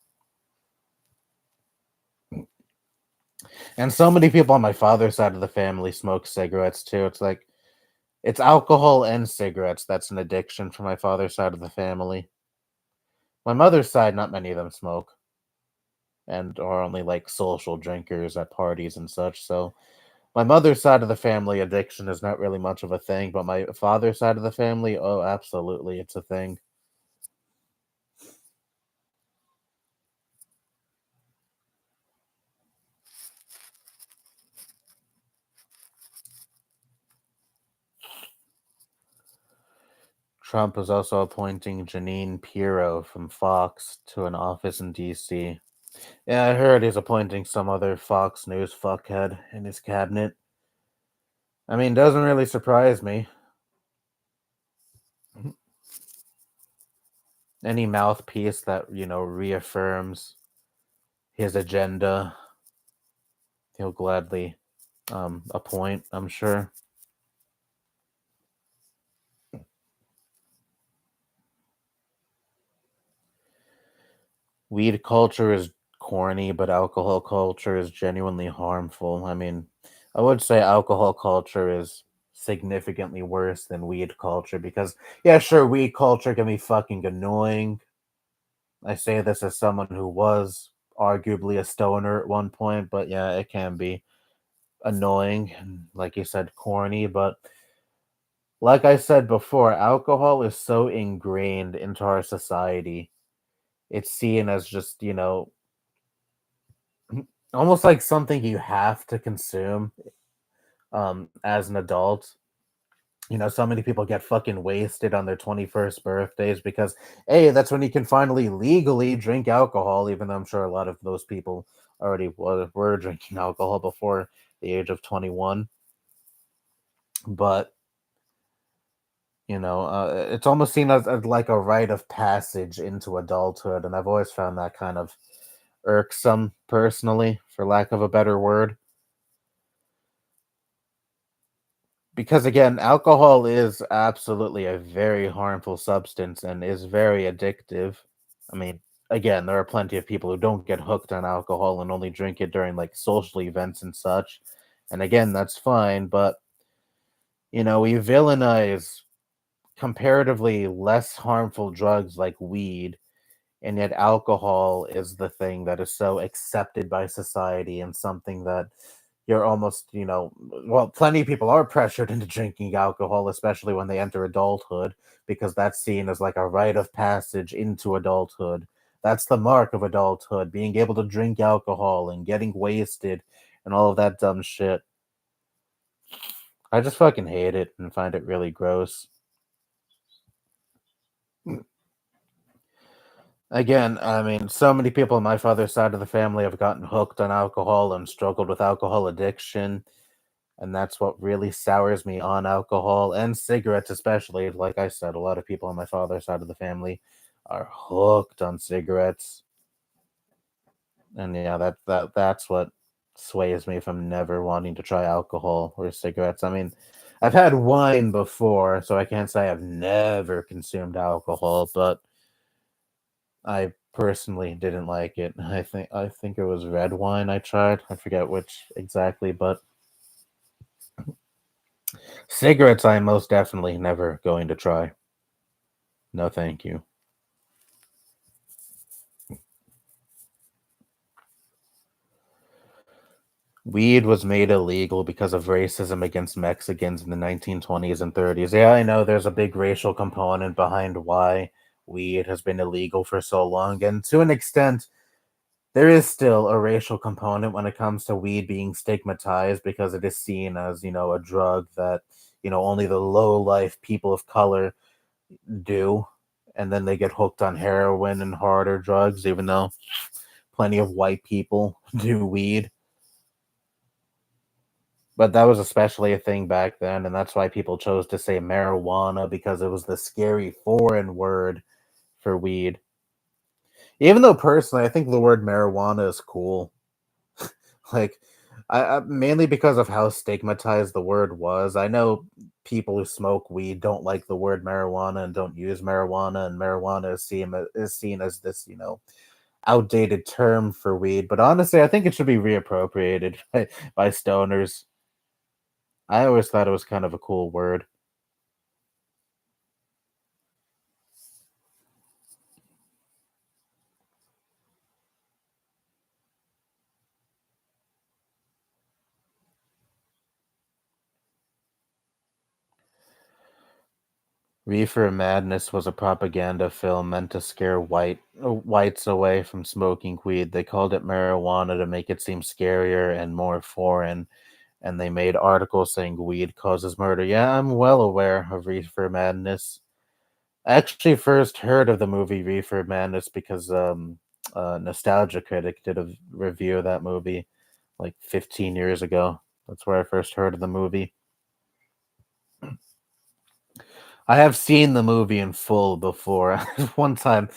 And so many people on my father's side of the family smoke cigarettes too. It's like it's alcohol and cigarettes. That's an addiction for my father's side of the family. My mother's side, not many of them smoke and are only like social drinkers at parties and such. So my mother's side of the family addiction is not really much of a thing, but my father's side of the family, oh, absolutely, it's a thing. Trump is also appointing Janine Pirro from Fox to an office in DC. Yeah, I heard he's appointing some other Fox News fuckhead in his cabinet. I mean, doesn't really surprise me. Any mouthpiece that, reaffirms his agenda, he'll gladly appoint, I'm sure. Weed culture is corny, but alcohol culture is genuinely harmful. I mean, I would say alcohol culture is significantly worse than weed culture because, yeah, sure, weed culture can be fucking annoying. I say this as someone who was arguably a stoner at one point, but yeah, it can be annoying and, like you said, corny. But like I said before, alcohol is so ingrained into our society. It's seen as just, almost like something you have to consume as an adult. So many people get fucking wasted on their 21st birthdays because hey, that's when you can finally legally drink alcohol, even though I'm sure a lot of those people already were drinking alcohol before the age of 21. But it's almost seen as like a rite of passage into adulthood, and I've always found that kind of irksome personally, for lack of a better word. Because again, alcohol is absolutely a very harmful substance and is very addictive. I mean, again, there are plenty of people who don't get hooked on alcohol and only drink it during like social events and such. And again, that's fine, but we villainize comparatively less harmful drugs like weed, and yet alcohol is the thing that is so accepted by society and something that you're almost, well, plenty of people are pressured into drinking alcohol, especially when they enter adulthood, because that's seen as like a rite of passage into adulthood. That's the mark of adulthood, being able to drink alcohol and getting wasted and all of that dumb shit. I just fucking hate it and find it really gross. Again, I mean, so many people on my father's side of the family have gotten hooked on alcohol and struggled with alcohol addiction. And that's what really sours me on alcohol and cigarettes, especially. Like I said, a lot of people on my father's side of the family are hooked on cigarettes. And yeah, that's what sways me from never wanting to try alcohol or cigarettes. I mean, I've had wine before, so I can't say I've never consumed alcohol, but I personally didn't like it. I think it was red wine I tried. I forget which exactly, but cigarettes I'm most definitely never going to try. No, thank you. Weed was made illegal because of racism against Mexicans in the 1920s and 30s. Yeah, I know there's a big racial component behind why weed has been illegal for so long. And to an extent, there is still a racial component when it comes to weed being stigmatized because it is seen as, a drug that, only the low life people of color do. And then they get hooked on heroin and harder drugs, even though plenty of white people do weed. But that was especially a thing back then, and that's why people chose to say marijuana because it was the scary foreign word for weed. Even though personally, I think the word marijuana is cool. Like, mainly because of how stigmatized the word was. I know people who smoke weed don't like the word marijuana and don't use marijuana, and marijuana is seen as this, outdated term for weed. But honestly, I think it should be reappropriated by stoners. I always thought it was kind of a cool word. Reefer Madness was a propaganda film meant to scare whites away from smoking weed. They called it marijuana to make it seem scarier and more foreign, and they made articles saying weed causes murder. Yeah, I'm well aware of Reefer Madness. I actually first heard of the movie Reefer Madness because Nostalgia Critic did a review of that movie like 15 years ago. That's where I first heard of the movie. I have seen the movie in full before. one time,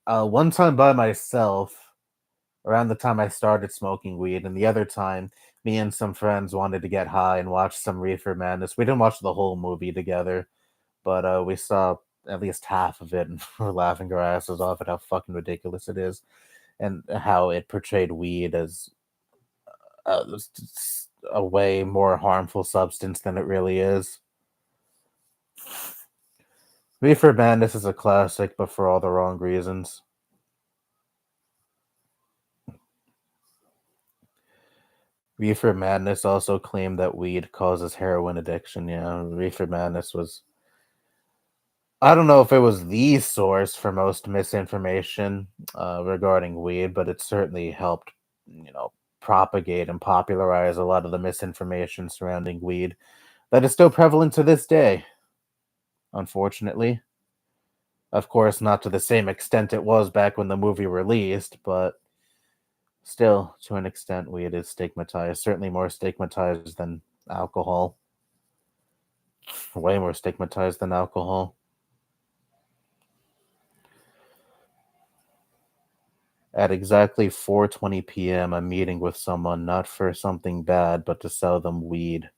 one time by myself, around the time I started smoking weed, and the other time, me and some friends wanted to get high and watch some Reefer Madness. We didn't watch the whole movie together, but we saw at least half of it, and we're laughing our asses off at how fucking ridiculous it is, and how it portrayed weed as a way more harmful substance than it really is. Reefer Madness is a classic, but for all the wrong reasons. Reefer Madness also claimed that weed causes heroin addiction. Yeah, Reefer Madness was. I don't know if it was the source for most misinformation regarding weed, but it certainly helped, propagate and popularize a lot of the misinformation surrounding weed that is still prevalent to this day, unfortunately. Of course, not to the same extent it was back when the movie released, but still, to an extent, weed is stigmatized, certainly more stigmatized than alcohol. Way more stigmatized than alcohol. At exactly 4:20 p.m., I'm meeting with someone not for something bad, but to sell them weed.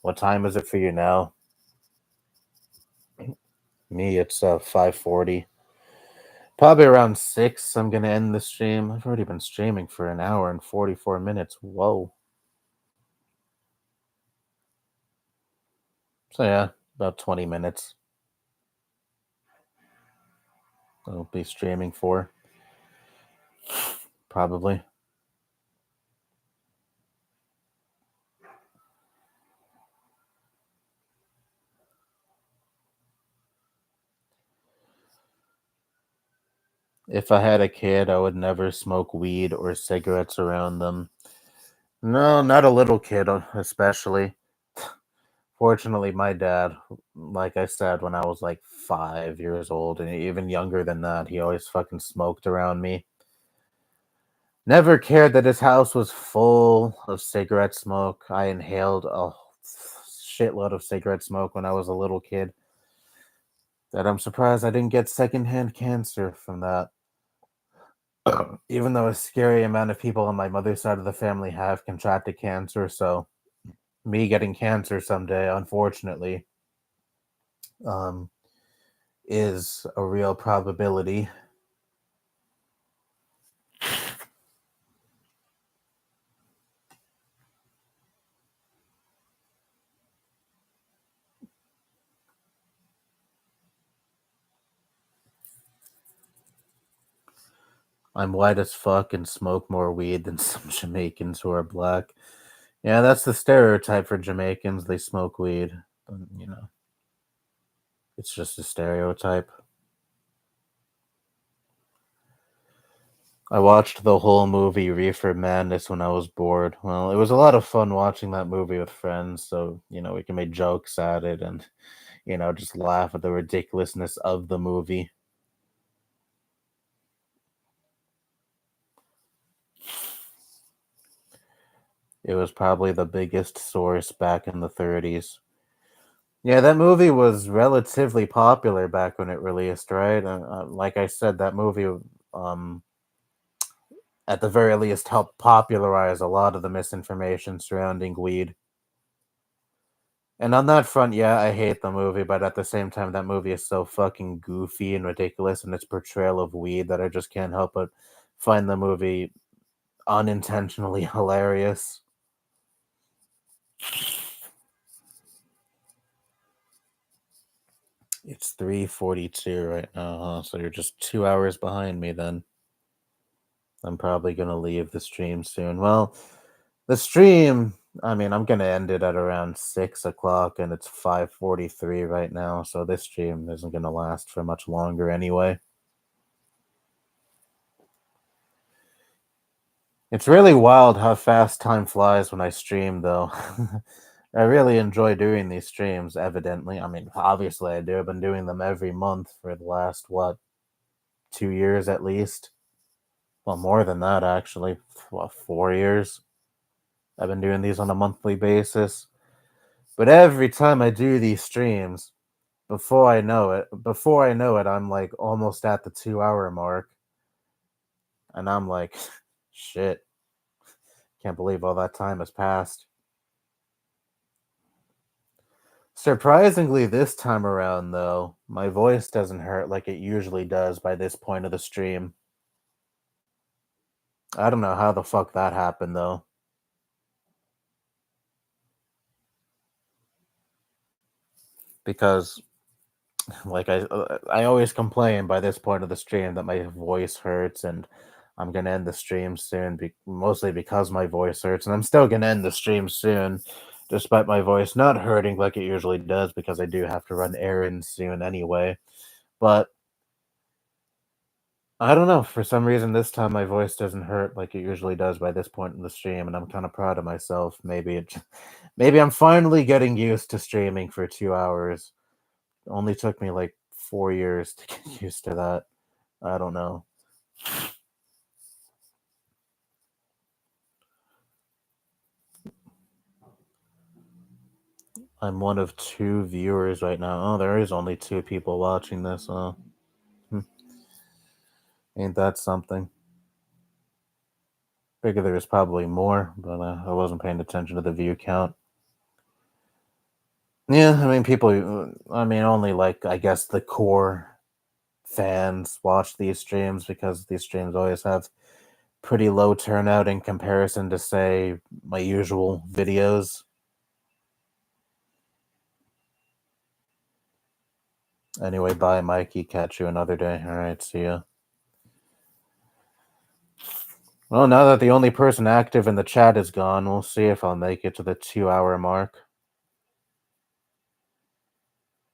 What time is it for you now? Me, it's 5:40. Probably around 6. I'm gonna end the stream. I've already been streaming for an hour and 44 minutes. Whoa. So yeah, about 20 minutes. I'll be streaming for probably. If I had a kid, I would never smoke weed or cigarettes around them. No, not a little kid, especially. Fortunately, my dad, like I said, when I was like 5 years old, and even younger than that, he always fucking smoked around me. Never cared that his house was full of cigarette smoke. I inhaled a shitload of cigarette smoke when I was a little kid. That I'm surprised I didn't get secondhand cancer from that. Even though a scary amount of people on my mother's side of the family have contracted cancer, so me getting cancer someday, unfortunately, um, is a real probability. I'm white as fuck and smoke more weed than some Jamaicans who are black. Yeah, that's the stereotype for Jamaicans. They smoke weed. But, it's just a stereotype. I watched the whole movie Reefer Madness when I was bored. Well, it was a lot of fun watching that movie with friends, so, we can make jokes at it and, just laugh at the ridiculousness of the movie. It was probably the biggest source back in the 30s. Yeah, that movie was relatively popular back when it released, right? Like I said, that movie, um, at the very least, helped popularize a lot of the misinformation surrounding weed. And on that front, yeah, I hate the movie, but at the same time, that movie is so fucking goofy and ridiculous in its portrayal of weed that I just can't help but find the movie unintentionally hilarious. It's 3:42 right now, huh? So you're just 2 hours behind me then. I'm probably gonna leave the stream soon. Well, the stream, I mean, I'm gonna end it at around 6 o'clock, and it's 5:43 right now, so this stream isn't gonna last for much longer anyway. It's really wild how fast time flies when I stream, though. I really enjoy doing these streams, evidently. I mean, obviously I do. I've been doing them every month for the last, what, 2 years at least? Well, more than that, actually. What, 4 years? I've been doing these on a monthly basis. But every time I do these streams, before I know it, I'm like almost at the 2 hour mark. And I'm like, shit, can't believe all that time has passed. Surprisingly, this time around, though, my voice doesn't hurt like it usually does by this point of the stream. I don't know how the fuck that happened, though. Because, like, I always complain by this point of the stream that my voice hurts, and I'm gonna end the stream soon, mostly because my voice hurts, and I'm still gonna end the stream soon, despite my voice not hurting like it usually does, because I do have to run errands soon anyway. But I don't know. For some reason, this time my voice doesn't hurt like it usually does by this point in the stream, and I'm kind of proud of myself. Maybe I'm finally getting used to streaming for 2 hours. It only took me like 4 years to get used to that. I don't know. I'm one of 2 viewers right now. Oh, there is only 2 people watching this. Hmm, ain't that something? Figure there was probably more, but I wasn't paying attention to the view count. Yeah, I mean, only like, I guess, the core fans watch these streams because these streams always have pretty low turnout in comparison to, say, my usual videos. Anyway, bye, Mikey. Catch you another day. All right, see ya. Well, now that the only person active in the chat is gone, we'll see if I'll make it to the 2 hour mark.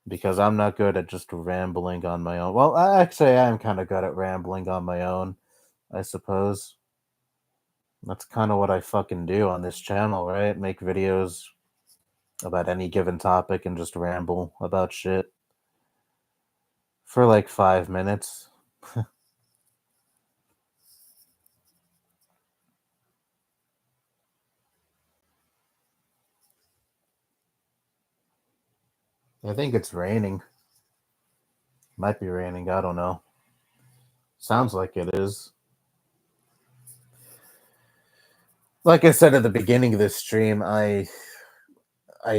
Because I'm not good at just rambling on my own. Well, actually, I am kind of good at rambling on my own, I suppose. That's kind of what I fucking do on this channel, right? Make videos about any given topic and just ramble about shit for like 5 minutes. I think it's raining. Might be raining. I don't know. Sounds like it is. Like I said at the beginning of this stream, I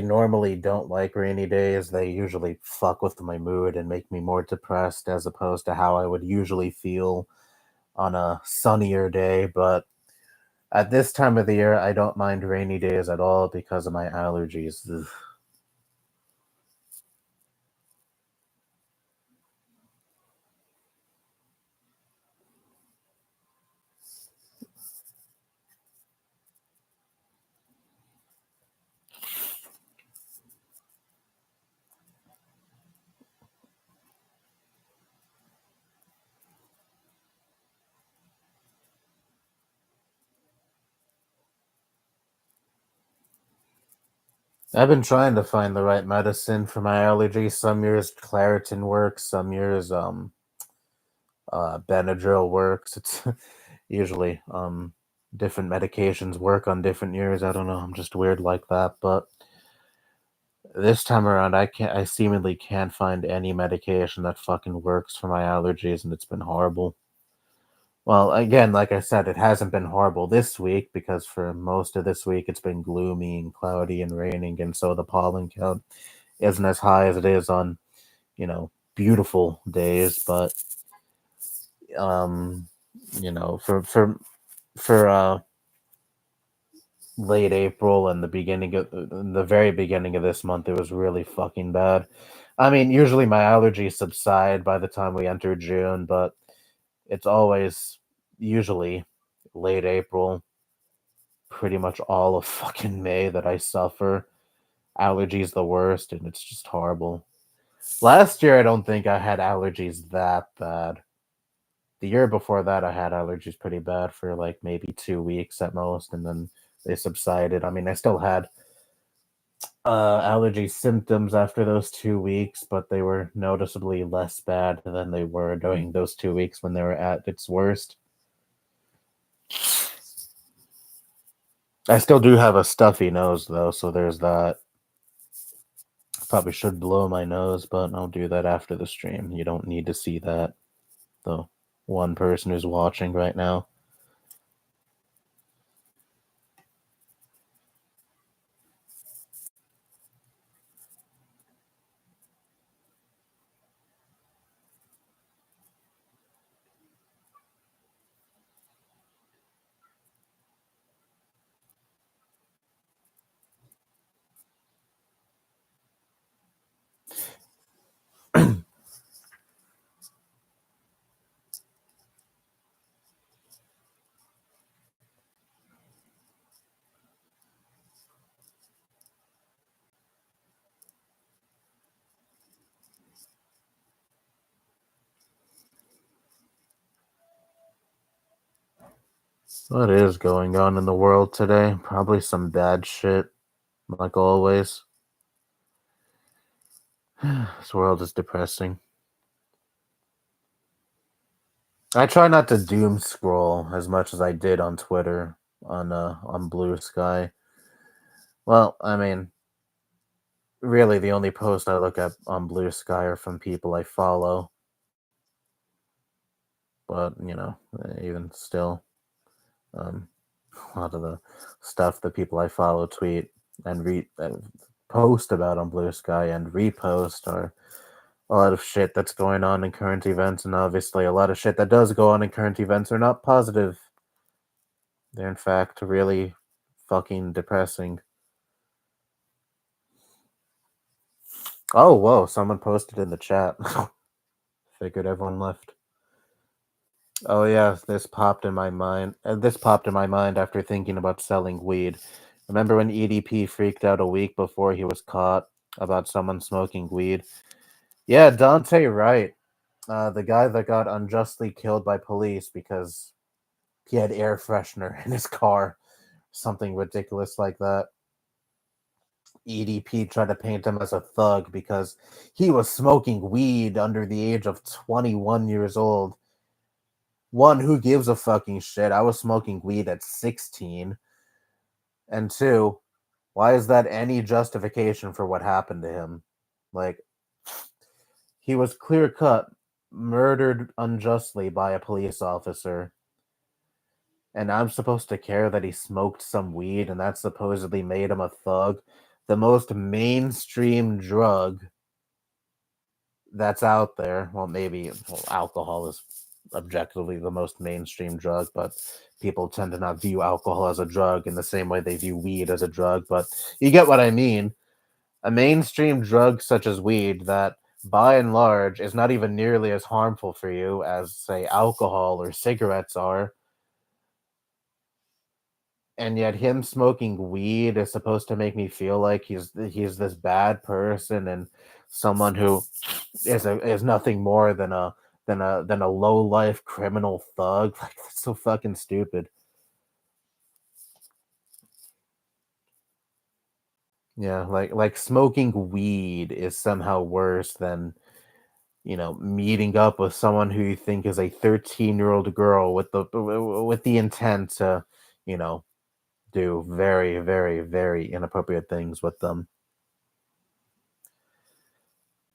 normally don't like rainy days. They usually fuck with my mood and make me more depressed as opposed to how I would usually feel on a sunnier day. But at this time of the year, I don't mind rainy days at all because of my allergies. Ugh. I've been trying to find the right medicine for my allergies. Some years Claritin works, some years Benadryl works. It's usually different medications work on different years. I don't know. I'm just weird like that. But this time around, I seemingly can't find any medication that fucking works for my allergies, and it's been horrible. Well, again, like I said, it hasn't been horrible this week because for most of this week it's been gloomy and cloudy and raining, and so the pollen count isn't as high as it is on, beautiful days. But um, for late April and the very beginning of this month, it was really fucking bad. I mean, usually my allergies subside by the time we enter June, but it's always usually late April, pretty much all of fucking May that I suffer. Allergies the worst, and it's just horrible. Last year, I don't think I had allergies that bad. The year before that, I had allergies pretty bad for like maybe 2 weeks at most, and then they subsided. I mean, I still had allergy symptoms after those 2 weeks, but they were noticeably less bad than they were during those 2 weeks when they were at its worst. I still do have a stuffy nose though, so there's that. Probably should blow my nose, but I'll do that after the stream. You don't need to see that. The one person who's watching right now. What is going on in the world today? Probably some bad shit, like always. This world is depressing. I try not to doom scroll as much as I did on Twitter, on Blue Sky. Well, I mean, really the only posts I look at on Blue Sky are from people I follow. But, even still, um, a lot of the stuff that people I follow tweet and post about on Blue Sky and repost are a lot of shit that's going on in current events, and obviously a lot of shit that does go on in current events are not positive. They're in fact really fucking depressing. Oh, whoa, someone posted in the chat. Figured everyone left. Oh yeah, this popped in my mind after thinking about selling weed. Remember when EDP freaked out a week before he was caught about someone smoking weed? Yeah, Dante Wright, the guy that got unjustly killed by police because he had air freshener in his car, something ridiculous like that. EDP tried to paint him as a thug because he was smoking weed under the age of 21 years old. One, who gives a fucking shit? I was smoking weed at 16. And two, why is that any justification for what happened to him? Like, he was clear cut, murdered unjustly by a police officer. And I'm supposed to care that he smoked some weed and that supposedly made him a thug? The most mainstream drug that's out there. Well, maybe alcohol is objectively the most mainstream drug, but people tend to not view alcohol as a drug in the same way they view weed as a drug. But you get what I mean. A mainstream drug such as weed that by and large is not even nearly as harmful for you as, say, alcohol or cigarettes are. And yet him smoking weed is supposed to make me feel like he's this bad person and someone who is nothing more than a low life criminal thug. Like, that's so fucking stupid. Yeah, like smoking weed is somehow worse than, meeting up with someone who you think is a 13-year-old girl with the intent to, you know, do very, very, very inappropriate things with them.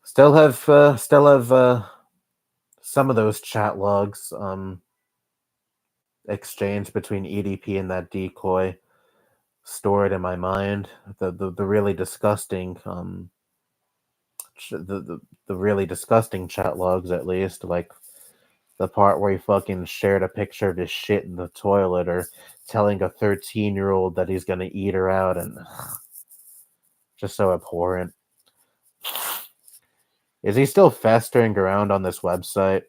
Still have some of those chat logs exchanged between EDP and that decoy stored in my mind. The really disgusting ch- the really disgusting chat logs, at least, like the part where he fucking shared a picture of his shit in the toilet, or telling a 13-year-old that he's gonna eat her out, and just so abhorrent. Is he still festering around on this website?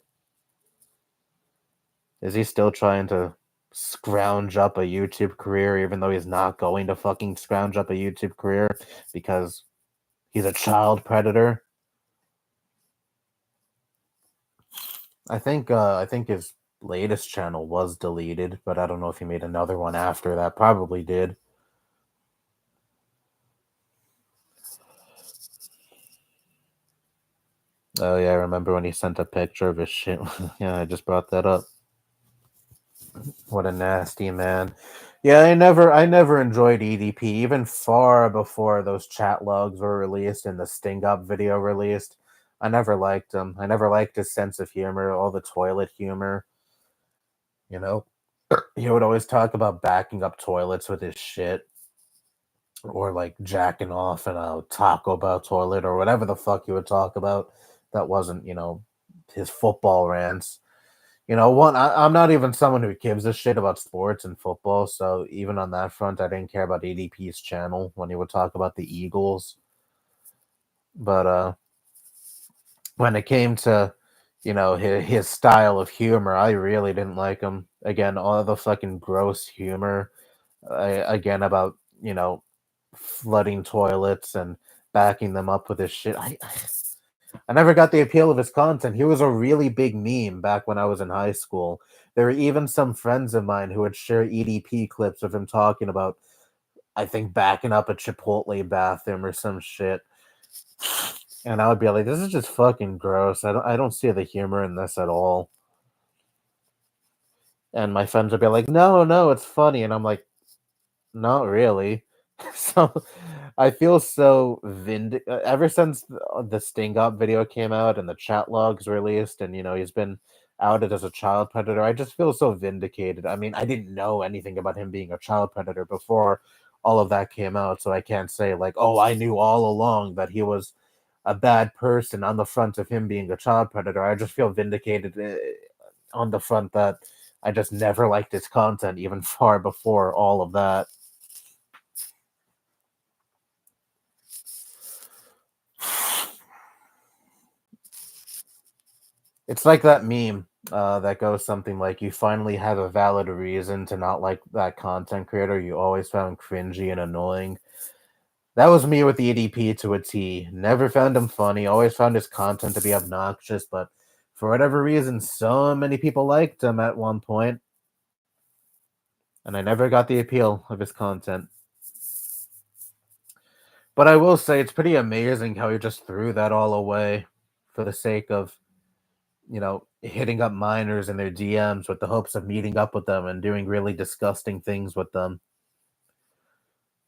Is he still trying to scrounge up a YouTube career, even though he's not going to fucking scrounge up a YouTube career because he's a child predator? I think his latest channel was deleted, but I don't know if he made another one after that. Probably did. Oh yeah, I remember when he sent a picture of his shit. Yeah, I just brought that up. What a nasty man. Yeah, I never enjoyed EDP, even far before those chat logs were released and the Sting Up video released. I never liked him. I never liked his sense of humor, all the toilet humor. You know, he would always talk about backing up toilets with his shit, or like jacking off in a Taco Bell toilet, or whatever the fuck he would talk about that wasn't, his football rants. I'm not even someone who gives a shit about sports and football, so even on that front, I didn't care about ADP's channel when he would talk about the Eagles. But when it came to, his style of humor, I really didn't like him. Again, all the fucking gross humor, again, about, flooding toilets and backing them up with his shit. I never got the appeal of his content. He was a really big meme back when I was in high school. There were even some friends of mine who would share EDP clips of him talking about, I think, backing up a Chipotle bathroom or some shit. And I would be like, this is just fucking gross. I don't see the humor in this at all. And my friends would be like, no, no, it's funny. And I'm like, not really. So I feel so ever since the Sting Up video came out and the chat logs released, and he's been outed as a child predator. I just feel so vindicated. I mean, I didn't know anything about him being a child predator before all of that came out, so I can't say like, oh, I knew all along that he was a bad person on the front of him being a child predator. I just feel vindicated on the front that I just never liked his content even far before all of that. It's like that meme that goes something like, "You finally have a valid reason to not like that content creator you always found cringy and annoying." That was me with the EDP to a T. Never found him funny, always found his content to be obnoxious, but for whatever reason, so many people liked him at one point, and I never got the appeal of his content. But I will say it's pretty amazing how he just threw that all away for the sake of, hitting up minors in their DMs with the hopes of meeting up with them and doing really disgusting things with them.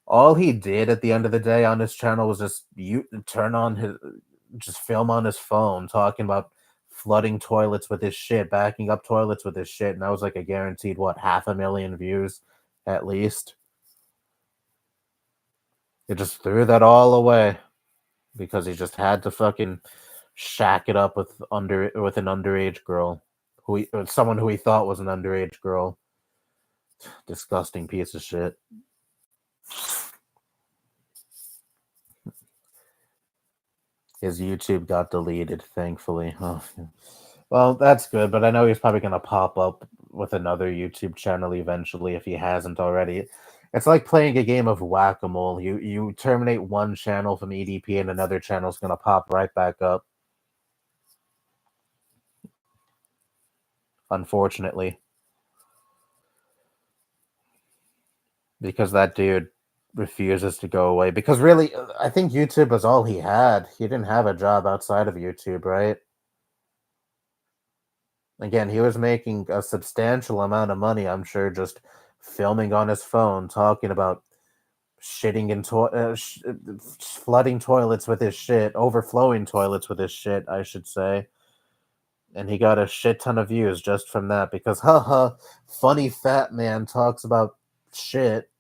All he did at the end of the day on his channel was just just film on his phone talking about flooding toilets with his shit, backing up toilets with his shit, and that was like a guaranteed, what, 500,000 views at least. He just threw that all away because he just had to fucking shack it up with an underage girl, someone who he thought was an underage girl. Disgusting piece of shit. His YouTube got deleted, thankfully. Oh, yeah. Well, that's good, but I know he's probably gonna pop up with another YouTube channel eventually if he hasn't already. It's like playing a game of whack-a-mole. You terminate one channel from EDP and another channel's gonna pop right back up. Unfortunately, because that dude refuses to go away because really, I think YouTube was all he had. He didn't have a job outside of YouTube, right? Again, he was making a substantial amount of money, I'm sure, just filming on his phone, talking about shitting in flooding toilets with his shit, overflowing toilets with his shit, I should say. And he got a shit ton of views just from that because, haha, funny fat man talks about shit.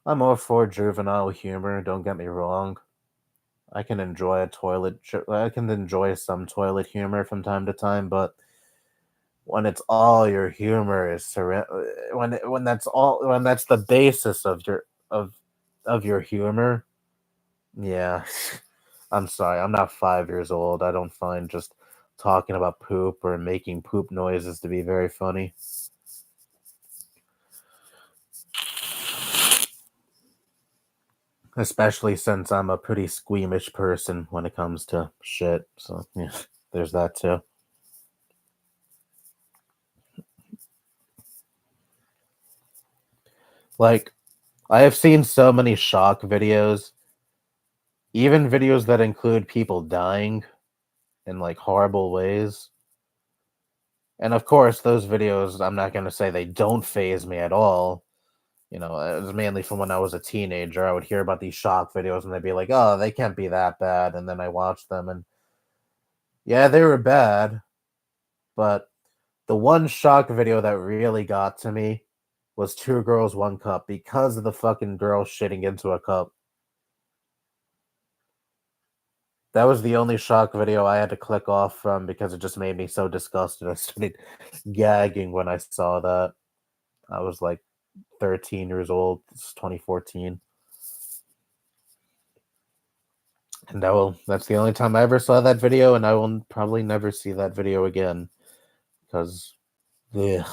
I'm all for juvenile humor, don't get me wrong. I can enjoy I can enjoy some toilet humor from time to time, but when it's all your humor is when that's the basis of of your humor, yeah. I'm sorry, I'm not 5 years old. I don't find just talking about poop or making poop noises to be very funny. Especially since I'm a pretty squeamish person when it comes to shit. So yeah, there's that too. Like, I have seen so many shock videos, even videos that include people dying in like horrible ways. And of course, those videos, I'm not going to say they don't phase me at all. You know, it was mainly from when I was a teenager. I would hear about these shock videos and they'd be like, oh, they can't be that bad. And then I watched them and yeah, they were bad. But the one shock video that really got to me was Two Girls, One Cup because of the fucking girl shitting into a cup. That was the only shock video I had to click off from because it just made me so disgusted. I started gagging when I saw that. I was like 13 years old. It's 2014. And that's the only time I ever saw that video, and I will probably never see that video again because, ugh.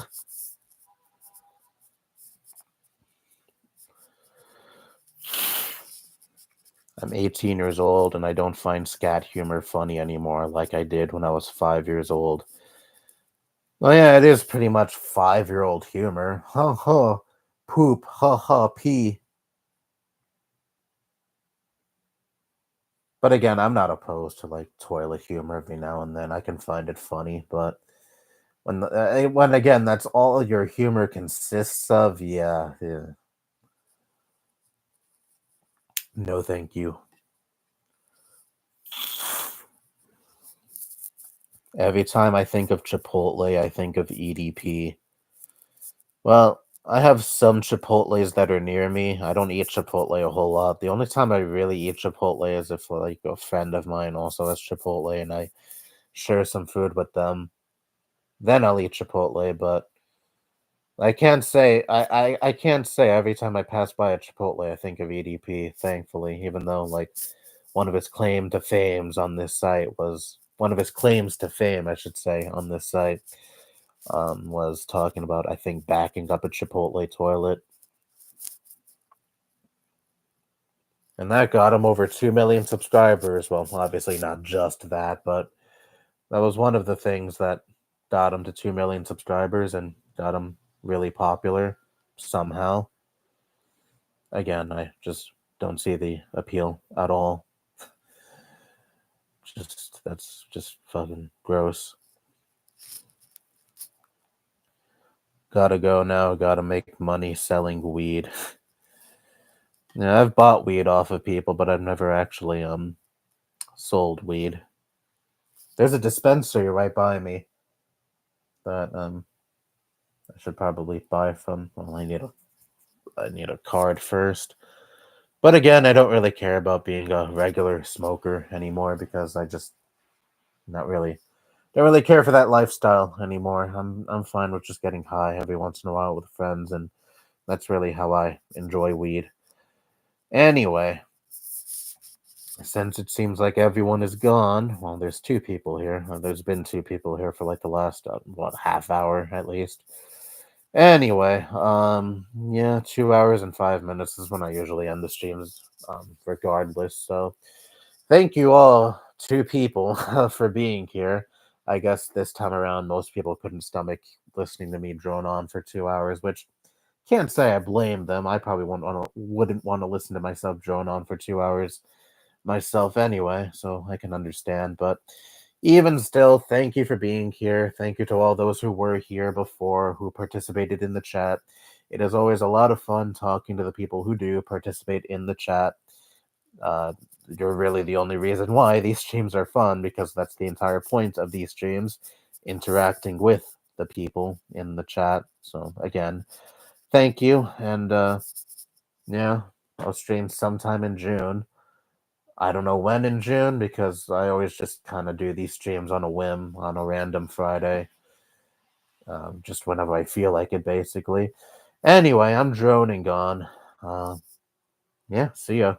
I'm 18 years old and I don't find scat humor funny anymore like I did when I was 5 years old. Well, yeah, it is pretty much 5-year old humor. Ha ha, poop, ha ha, pee. But again, I'm not opposed to like toilet humor every now and then. I can find it funny, but when again that's all your humor consists of, yeah, yeah. No, thank you. Every time I think of Chipotle, I think of EDP. Well, I have some Chipotles that are near me. I don't eat Chipotle a whole lot. The only time I really eat Chipotle is if like a friend of mine also has Chipotle and I share some food with them. Then I'll eat Chipotle, but I can't say every time I pass by a Chipotle I think of EDP, thankfully, even though like one of his claims to fame, I should say, on this site was talking about I think backing up a Chipotle toilet. And that got him over 2 million subscribers. Well, obviously not just that, but that was one of the things that got him to 2 million subscribers and got him really popular somehow. Again, I just don't see the appeal at all. Just that's just fucking gross. Gotta go now, gotta make money selling weed. Yeah, I've bought weed off of people, but I've never actually sold weed. There's a dispensary right by me that I should probably buy from. Well, I need a card first. But again, I don't really care about being a regular smoker anymore because I just not really don't really care for that lifestyle anymore. I'm fine with just getting high every once in a while with friends, and that's really how I enjoy weed. Anyway, since it seems like everyone is gone, well, there's two people here. There's been two people here for like the last half hour at least. Anyway, yeah, 2 hours and 5 minutes is when I usually end the streams, regardless. So, thank you all, two people, for being here. I guess this time around, most people couldn't stomach listening to me drone on for 2 hours, which can't say I blame them. I probably wouldn't want to listen to myself drone on for 2 hours myself anyway, so I can understand. But even still, thank you for being here. Thank you to all those who were here before, who participated in the chat. It is always a lot of fun talking to the people who do participate in the chat. Uh, you're really the only reason why these streams are fun, because that's the entire point of these streams, interacting with the people in the chat. So again, thank you, and yeah, I'll stream sometime in June. I don't know when in June, because I always just kind of do these streams on a whim on a random Friday, just whenever I feel like it, basically. Anyway, I'm droning on. Yeah, see ya.